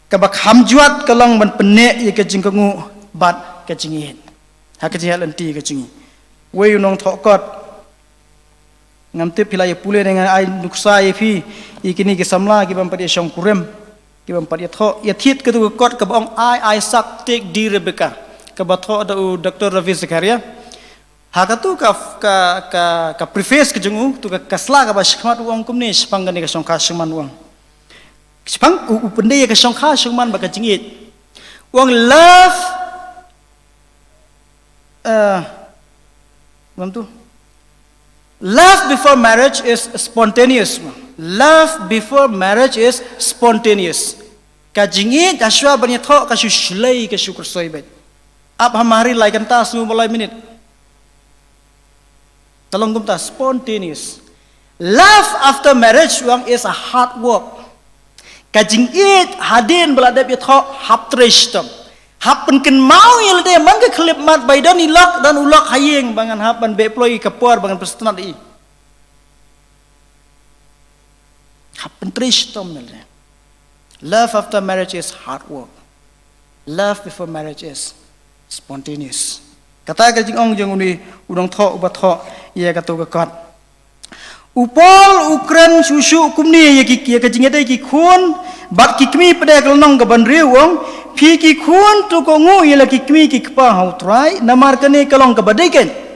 ke bak hamjuat kalong ban penek ye ke jing kengu bat ke jingin ha ke jihal enti ke jingi we nong thokot ngamte pilai pule dengan ai nuksa ye phi ikini ke samla ki ban padi syong kurem kiban pat yatho yathit ke tu kot ke bong ai sak tek di Rebecca ke batho da Dr. Ravi Zakaria hakatu ka preface ke jungu tu ka kasla ka bashkmat wong kumni spang gani ka songkha singman wong spang upende ke songkha singman ba ka jingit wong love love before marriage is spontaneous. Love before marriage is spontaneous. Kajingit aswa banyak thok kasu shlai kasu kursoi bet. Ab hamari lai kan ta semua mulai minit. Tolong gumta spontaneous. Love after marriage wang is a hard work. Kajingit hadin beladap ya thok hap trishtam. Hap penken mau ya lade man ke klip mat baidan ilak dan ulak hayeng bangan hap ban beploi kapor bangan persenat i. Happen trishtom nalde. Love after marriage is hard work. Love before marriage is spontaneous. Kata ka jing ong jang uni udang tho ubat tho ia katu ka kot. Upol ukren susu kumni ya ka jing ade ki khun bat ki kmi pada kalnong ka ban riwong phi ki khun tu ko ngu ia ki kmi ki kpa hau trai namar kane kalong ka badaiken.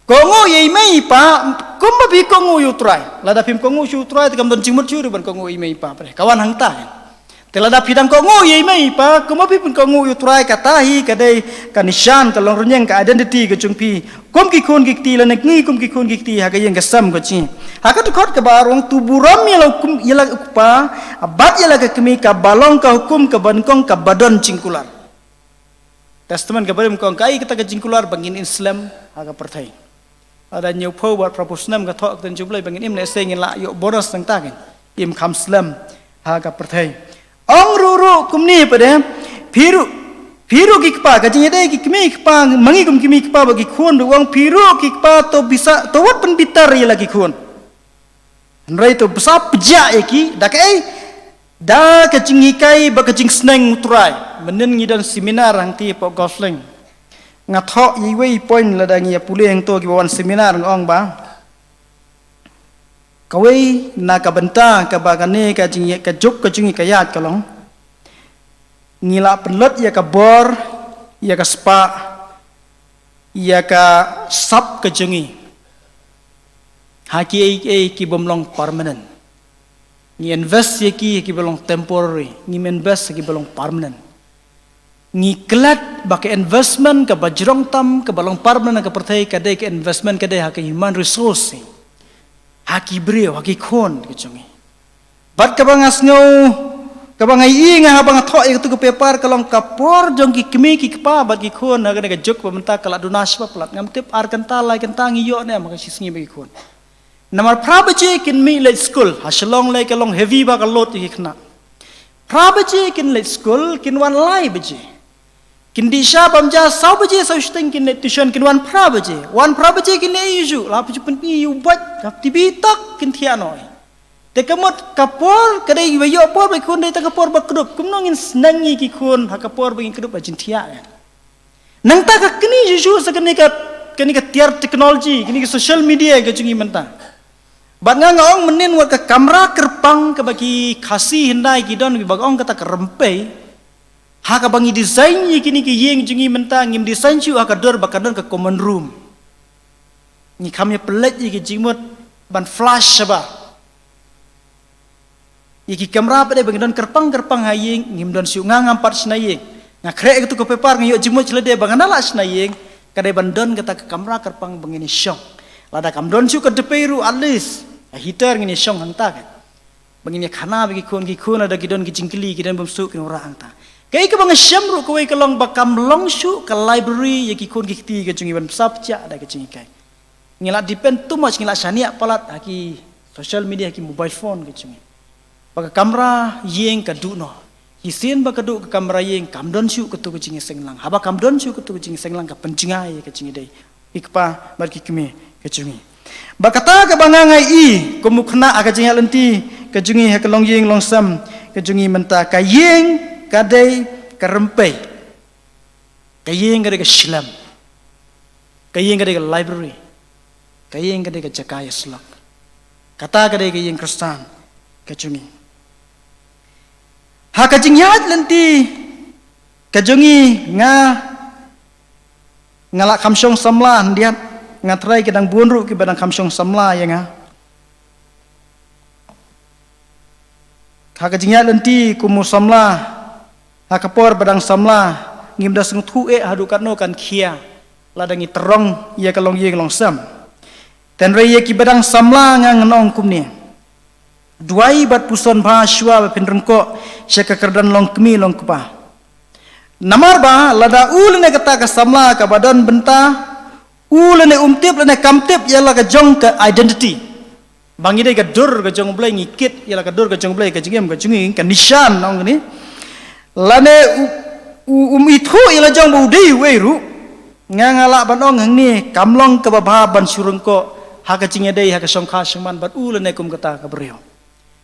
Kongu ye mai pa kumba bi kongu yu try lada pim kongu yu try te kam don chimut churu ban kongu ye mai pa pre kawan hang ta te lada pidam kongu ye mai pa kumba bi pun kongu yu try katahi kadai kanishan kalong runyeng ka identity ke jungpi kum ki khun ki ti la nek ngi kum ki khun ki ti ha ka yeng ka sam ko chi ha ka tu khot ka barong tu buram ye la kum ye la pa abat ye la ka kemi ka balong ka hukum ka bankong ka badon cingkular testament ka barim kong kai kita ka cingkular bangin Islam ha ka perthai ada nhiều phô buat proposnam ka thok ten jublai bangin im ne sengin la yo boros tang takin im kham slam ha ka perthai ong ru kumni pade phiru ki kpa ka jingede ki kmi kpa mangi kum kmi kpa bagi khun ruang phiru ki kpa to bisa to wat pen bitar ye lagi khun nrai to bisa pja eki dakai da ka jingi kai ba ka jing sneng utrai menen ngidan seminar hang ti po gosling ngathok yiwei point lada ngia pule yang to ki bawan seminar ngong ba kawei na ka benta ka bagane ka jingi ka juk ka jingi ka yat kalong ngila penlet ya ka bor ya ka spa ya ka sap ka jingi haki ki bomlong permanent ni invest ye ki belong temporary ni invest ki belong permanent ngiklat baka investment ke bajrong tam ke balong parman ke pertai kadai ke investment kadai hak human resource haki brio haki kon ke chungi bat ka bangas ngau ka bangai inga habang thok itu ke paper kalong kapor jong ki kemi ki pa bat ki kon aga ga jok pementa kala dunas pa plat ngam tip ar kan ta lai kan tangi yo ne maka sisngi bagi kon namar prabaje kin mi le school haslong le kalong heavy ba kalot ki khna prabaje kin le school kin wan lai baje kin disha bamja sau baje sau sting kin le tuition kin wan prabaje kin ne yu la pu pen pi yu bat kap tibi tak kin thia noi te kamot kapor kadai bayo por ba kun dai ta kapor ba krup kum nongin nangi ki kun ha kapor ba krup ajin thia nang ta ka kini ju sa kini ka tiar teknologi kini ka social media ka jungi menta bat nga ong menin wa ka kamera kerpang ka bagi khasi hindai ki don ki bagong kata ka rempai ha ka bangi design ni kini ki yeng jungi menta ngim design chu ha ka dor ba ka don ka common room ni khamya pelet ki jimot ban flash ba iki kamera pada bangdon kerpang hayeng ngim don siu ngam pat snayeng ngakrek itu ke pepar ngayo jimut celede bangana snayeng kadai bandon kata ke kamera kerpang bangini syong lada kamdon siu ke deperu alis hitar ngini syong hanta kan bangini khana bagi kun ada gidon gijingkeli gidan bamsu kin ora hanta kai ke bang syamru ko ke long bakam long syu ke library yaki kun gikti ke jungi ban sapcha ada ke jungi kai ngila depend too much ngila sania palat aki social media aki mobile phone ke jungi baka kamera yeng kadu no hisin baka du kamera yeng kamdon syu ketu kucing senglang haba kamdon syu ketu kucing senglang ka pencingai ke cingi dei ikpa barki kemi ke cingi baka ta ka bangangai i kumukna aka cingi lenti ke cingi ha long yeng long sam ke cingi menta ka yeng kadai ka rempai ka yeng kadai ka shlam ka yeng kadai ka library ka yeng kadai ka jakaya slok kata kadai ka yeng kristan ke cingi haka jingyat lenti kajongi ngalak kamsyong samla ndiat ngatrai kedang bunru ki badang kamsyong samla ya nga haka jingyat lenti kumu samla haka por badang samla ngimda sung thu hadu katno kan khia ladangi terong ya kalong ye long sam ten re ye ki badang samla nganong kumni duai bat puson ba shwa pen rengko syaka kerdan long kemi long kepa namar ba lada ulne kata ka samla ka badan benta ulne umtip lene kamtip yala ka jong ka identity bangi dei ka dur ka jong blai ngikit yala ka dur ka jong blai ka jingem ka jungi ka nishan nong ni lane itu yala jong bu dei weru ngangala banong hang ni kamlong ka baba ban surengko ha ka jinge dei ha ka songkha sengman bat ulne kum kata ka breo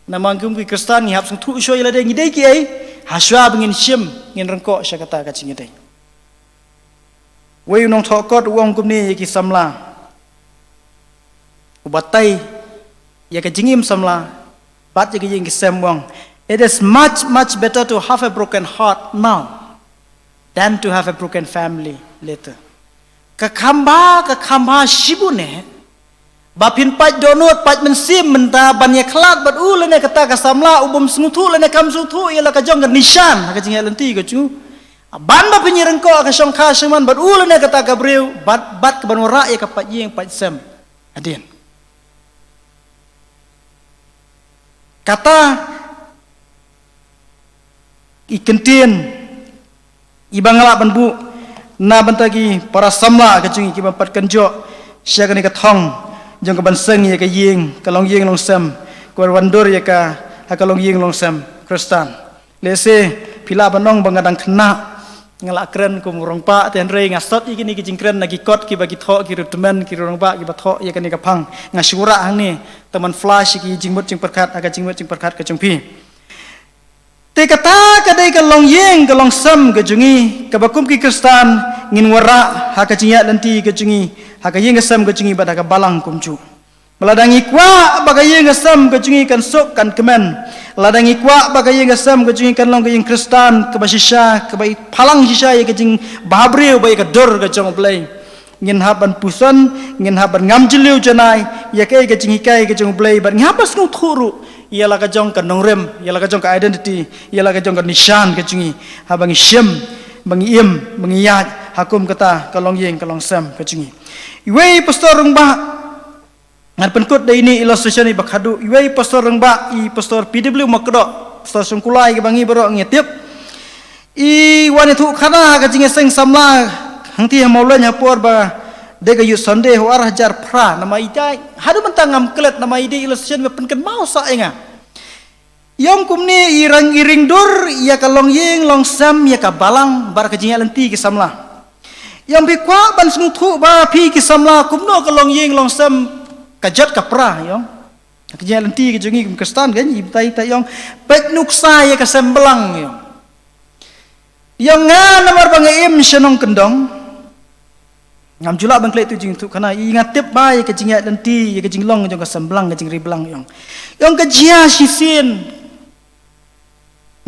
namang kum ki kristan ni hap sung thu sho ila de ngidei ki ai haswa bengin shim ngin rengko sya kata ka cing dei wei nong thokot wong kum ni ki samla ubatai ya ka jingim samla bat ya ki ying ki sem wong it is much better to have a broken heart now than to have a broken family later ka khamba shibune bapin pat donot pat mensim menta banya klat bat ulane kata ka samla ubum snguthu lane kam suthu yala ka jong nishan ka jinga lenti ka chu ban ba pinyireng ko ka songkha seman bat ulane kata ka breu bat ka banora ya ka pat yeng pat sem adin kata ikentien ibangala banbu na bantagi para samla ka jungi ki pat kanjo sya ka ni ka thong jong ka banseng ya ka yeng kalong yeng long sam ko wandur ya ka kalong yeng long sam kristan lese pila banong bangadang kena ngalak kren ko murong pa ten re ngasot iki ni ki jingkren nagi kot ki bagi tho ki rutemen ki rong ba ki batho ya ka ni ka phang ngasura hang ni teman flash ki jingmut jing perkat aga jingmut jing perkat ka jongpi te kata ka dei ka long yeng ka long sam ka jungi ka bakum ki kristan ngin wara ha ka jingya lenti ka jungi haka yeng sam ka jungi bada ka balang kumcu meladangi kwa baka yeng sam ka jungi kan sok kan kemen ladangi kwa baka yeng sam ka jungi kan long ka yeng kristan ka basisha ka bai phalang sisa ye ka jing bahabreu bai ka dor ka jong play ngin haban pusan ngin haban ngamjiliu janai ya kai ka jingi kai ka jong play ban ngapas nu thuru ialah ka jong ka nongrem ialah ka jong ka identity ialah ka jong ka nishan ka jungi habangi shem bangiem bangiyat hakum kata kalong yeng kalong sam kacungi iwei pastor rengba ngan penkut da ini illustration ni bakhadu iwei pastor rengba I pastor PW makdo pastor sungkulai ke bangi baro ngetip I wanitu khana kacungi seng samla hangti hamaulan hapor ba dega yu Sunday ho hajar pra nama idai hadu mentangam kelet nama ide illustration be penken mau sa enga Yang kumni iring dur ia kalong yeng long sam ia ka balang bar kajinga lenti ki samla. Yang bi kwa ban sung thu ba phi ki samla kumno kalong yeng long sam kajat ka pra yong. Kajinga lenti ki jungi kum kestan kan i tai tai yong pek nuksa ia ka sam belang yong. Yang nga namar bang im shenong kendong. Ngam jula bang klek tu jing tu kana i ngatip ba ia kajinga lenti ia kajing long jong ka sam belang kajing ri belang yong. Yang kajia sisin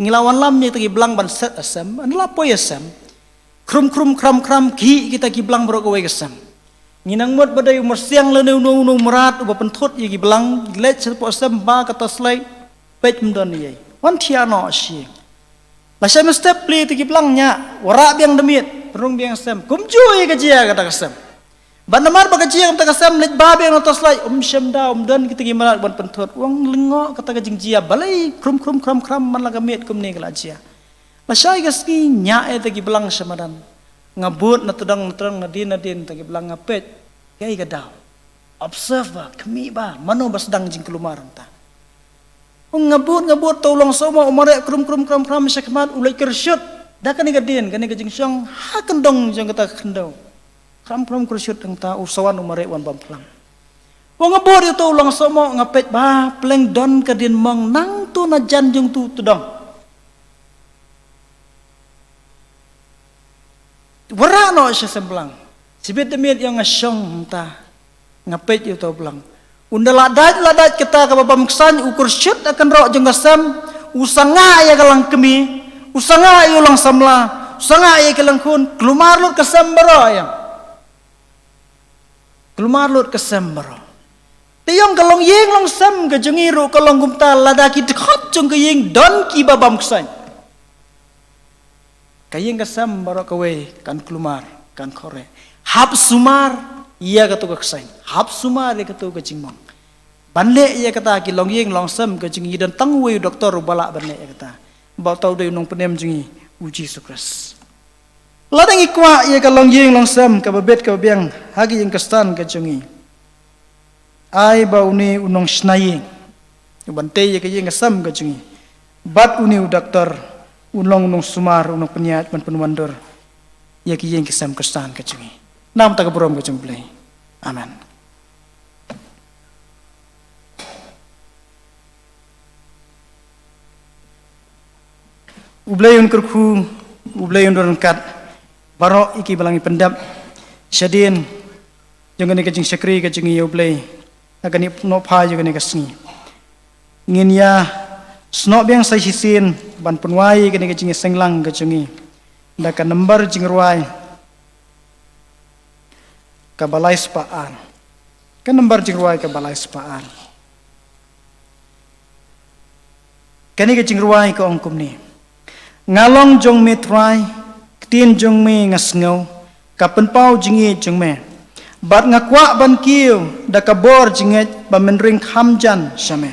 ngilawan lam ni tagi belang ban set asam anla poy asam krum kram ki kita ki belang bro kowe asam nginang mot badai umur siang le nu merat uba pentot ye ki belang let sepo asam ba kata slai pet mdon ye wan tiano shi la sam step pli tagi belang nya wara biang demit perung biang asam kumju ye kajia kata asam ban namar ba kajia kata asam let ba biang atas slai syamda dan kita ki merat ban pentot wang lengo kata kajing jia balai krum man la gamit kum ni kala jia la syai gaski nya e tagi belang samadan ngabut na tudang nadin tagi belang ngapet kai gadau observe ba kami ba mano ba sedang jing kelumar ta ngabut tolong semua umare krum syakmat ulai kersyut da kan gadin kan kajing syang ha kendong jang kata kendau kram kersyut ang ta usawan umare wan bamplang wong ngabor itu ulang somo ngapet ba pleng don kadin mong nang tu na janjung tu tudong wara no siya semblang sibit demit yang ngasyong ta ngapet itu belang unda ladat kita ka babam ksan ukur syut akan ro jeng gasam usanga ya kalang kemi usanga ya ulang samla usanga ya kalang kun kelumar lut kasam baro yang kelumar lut kasam baro Tiyong kalong yeng long sam ke jengiru kalong gumta ladaki dekat jong ke yeng don ki babam kesan. Kayeng kasam barak kawe kan kelumar kan kore. Hap sumar ia katu ke kesan. Hap sumar ia katu ke jingmong. Banle ia kata ki long yeng long sam ke jengi dan tangwe doktor balak banle ia kata. Bau tau dai nong penem jengi uji sukres. Ladang ikwa ia kalong yeng long sam ke babet ke biang hagi yang kestan ke jengi. Ai ba uni unong snaying bante ye ke yeng asam ga jungi bat uni doktor unong sumar unong penyat man penwandor ye ke yeng kesam kestan ga jungi nam ta kabrom ga jumblai amen ublayun kerku ublayun dorangkat barok iki balangi pendap syadin jangan ni kajing syakri kajing ye ublay agani no pha juga ni kasni ngin ya sno biang sai sisin ban punwai gani kajing senglang kajungi ndaka number jingrwai ka balai spaan ka number jingrwai ka balai spaan kani kajing ruai ka ongkum ni ngalong jong me trai tin jong me ngasngau ka penpau jingi jong me bat ngakwa ban kiu da kabor jinget ba men ring khamjan shame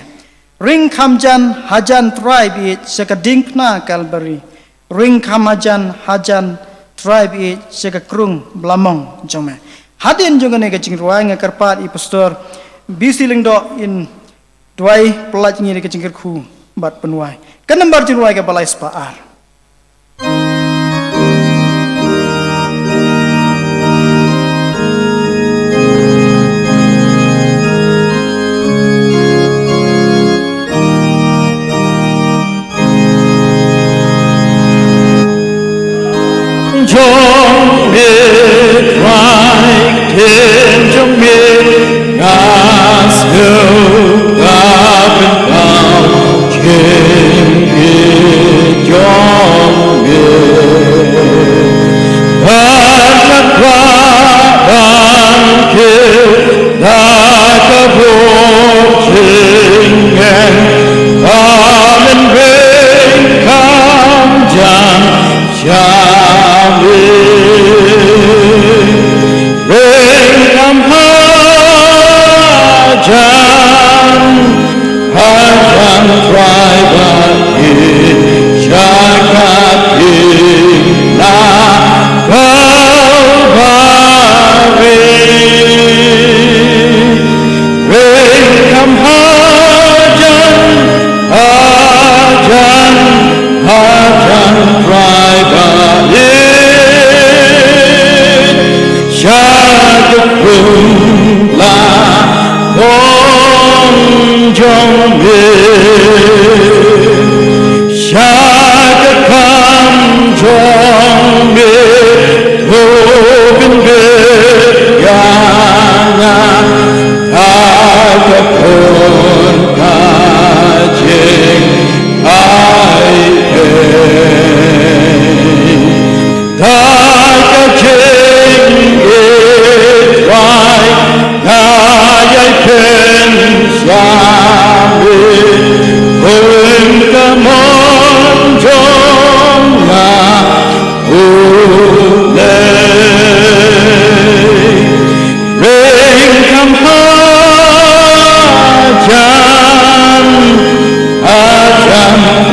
ring khamjan hajan tribe it seka dingpna kalbari ring khamajan hajan tribe it seka krung blamong jome hadin jongane ke jingruai ngakarpat I pastor bisiling do in duai pelaj ngi ke jingir khu bat penuai kanembar jingruai ke balai spaar trong miền vai thiên trong miền ngã sâu ta bên bao trên miền cho 정밀 샤각한 정밀 도근배 양양 다가쁜 가진 아이게 다가진 게 와이 나의 펜사미 보은가 먼저나 우네 랭감하잔 아잔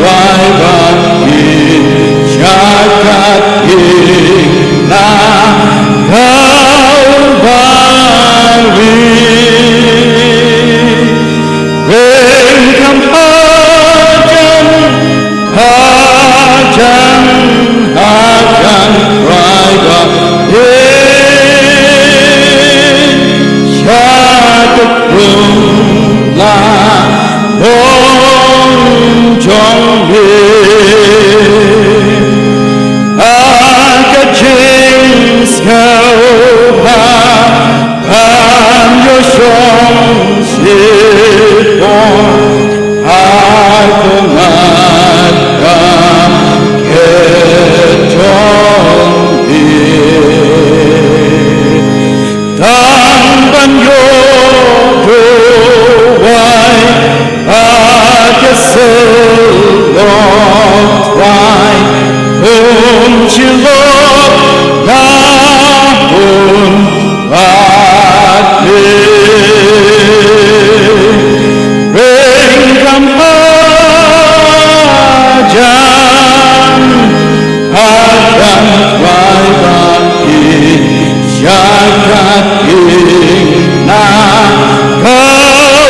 와이바기 샤갓기 나 가을바위 하잔 와이바기 샤갓군라 본정비 아가진 서하 반여성실본 아동아까 개정비 당반요도와이 아게슬로와이 음질로 나온 바디 랭감하잔 하잔 와이바기 샤갓기 나 가을바위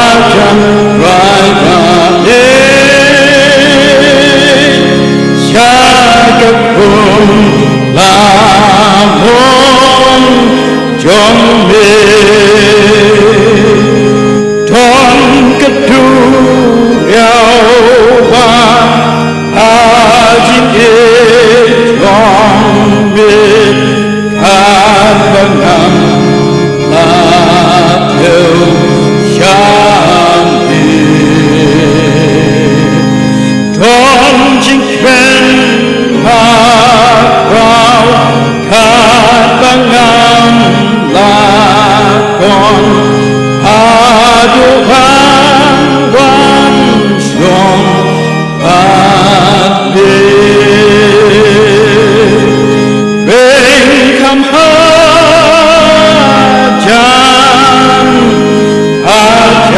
하잔 와이바기 샤갓군 라몬 정밀 돈끝두려와 아진의 정밀 간방함 나태우 향비 던진캔 하와우 간방함 나건 아두한관종 받네 랭감하잔 하잔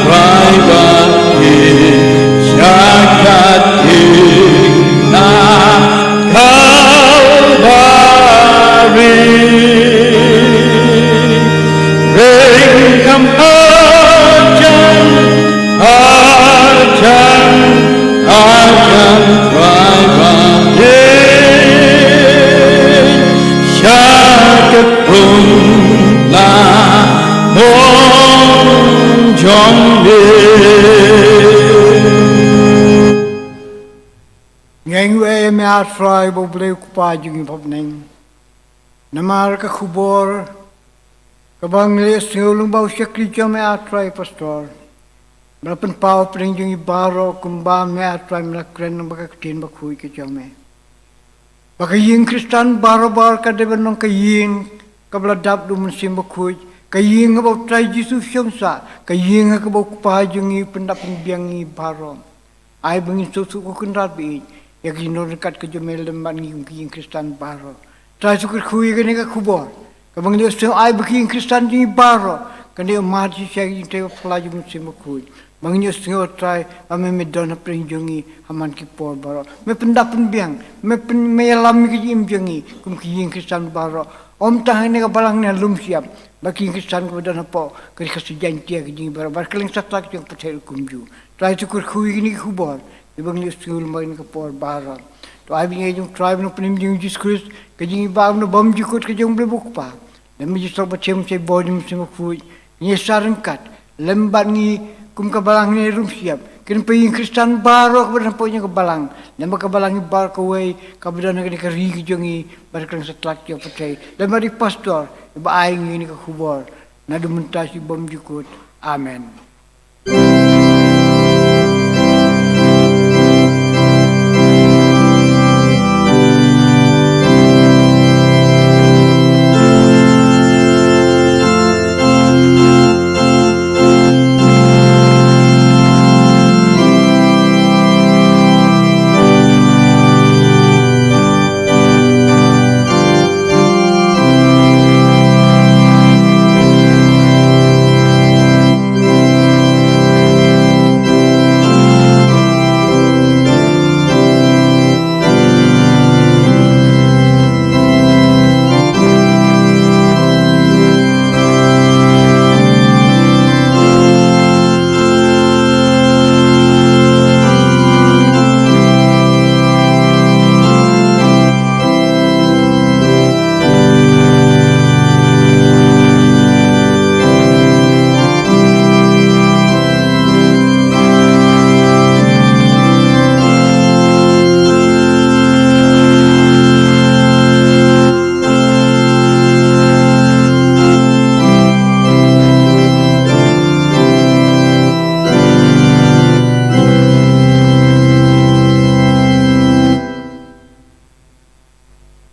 와이바기 샤갓기 나 가을바위 랭감하잔 하잔 와이바기 샤갓군 나몬 정밀 Ngang we me atrai bo ble kupa jungi popning. Namar ka khubor ka bangle seulung bau syakri jo me atrai pastor. Berpen pau pring jungi baro kumba me atrai melakren baka ketin bakhui ke jo me. Baka yin Kristan baro bar ka deben nong ka yin ka bladap du mensim bakhui ka yin ka bau trai Jesus syongsa ka yin ka bau kupa jungi pendap biangi baro. Ai bengin susu ku kendrat bi ya kino dekat ke jomel lemban ngi Kristan baro. Trai sukur kui ke nega kubor. Ka bang dia seng ai baki Kristan ni baro. Ka dia mati syai te pelaju musim kui. Bang dia seng trai ame medon pring jongi haman ki por baro. Me pendak penbiang, me alam ki jim jongi kum ki Kristan baro. Om tah nega balang ne lum siap. Baki Kristan ko dan apa ke kasi jantia ki jing baro. Bar keling satak jong patel kumju. Trai sukur kui ni kubor. ibang ni sul main ka por baran to ai bingi jung tribe no pnim jing Jesus Christ ka jing ba no bam jikut ka jung blebuk pa lem ji so bachem che bodim sim fui ni sarangkat lemban ni kum ka balang ni rum siap kin ping Kristen baro ka ban ponya ka balang lem ka balang ni bar ka wei ka bidan ka ni ka ri ki jongi bar kan setlak yo patai lem di pastor ba ai ni ka khubor na dumentasi bam jikut amen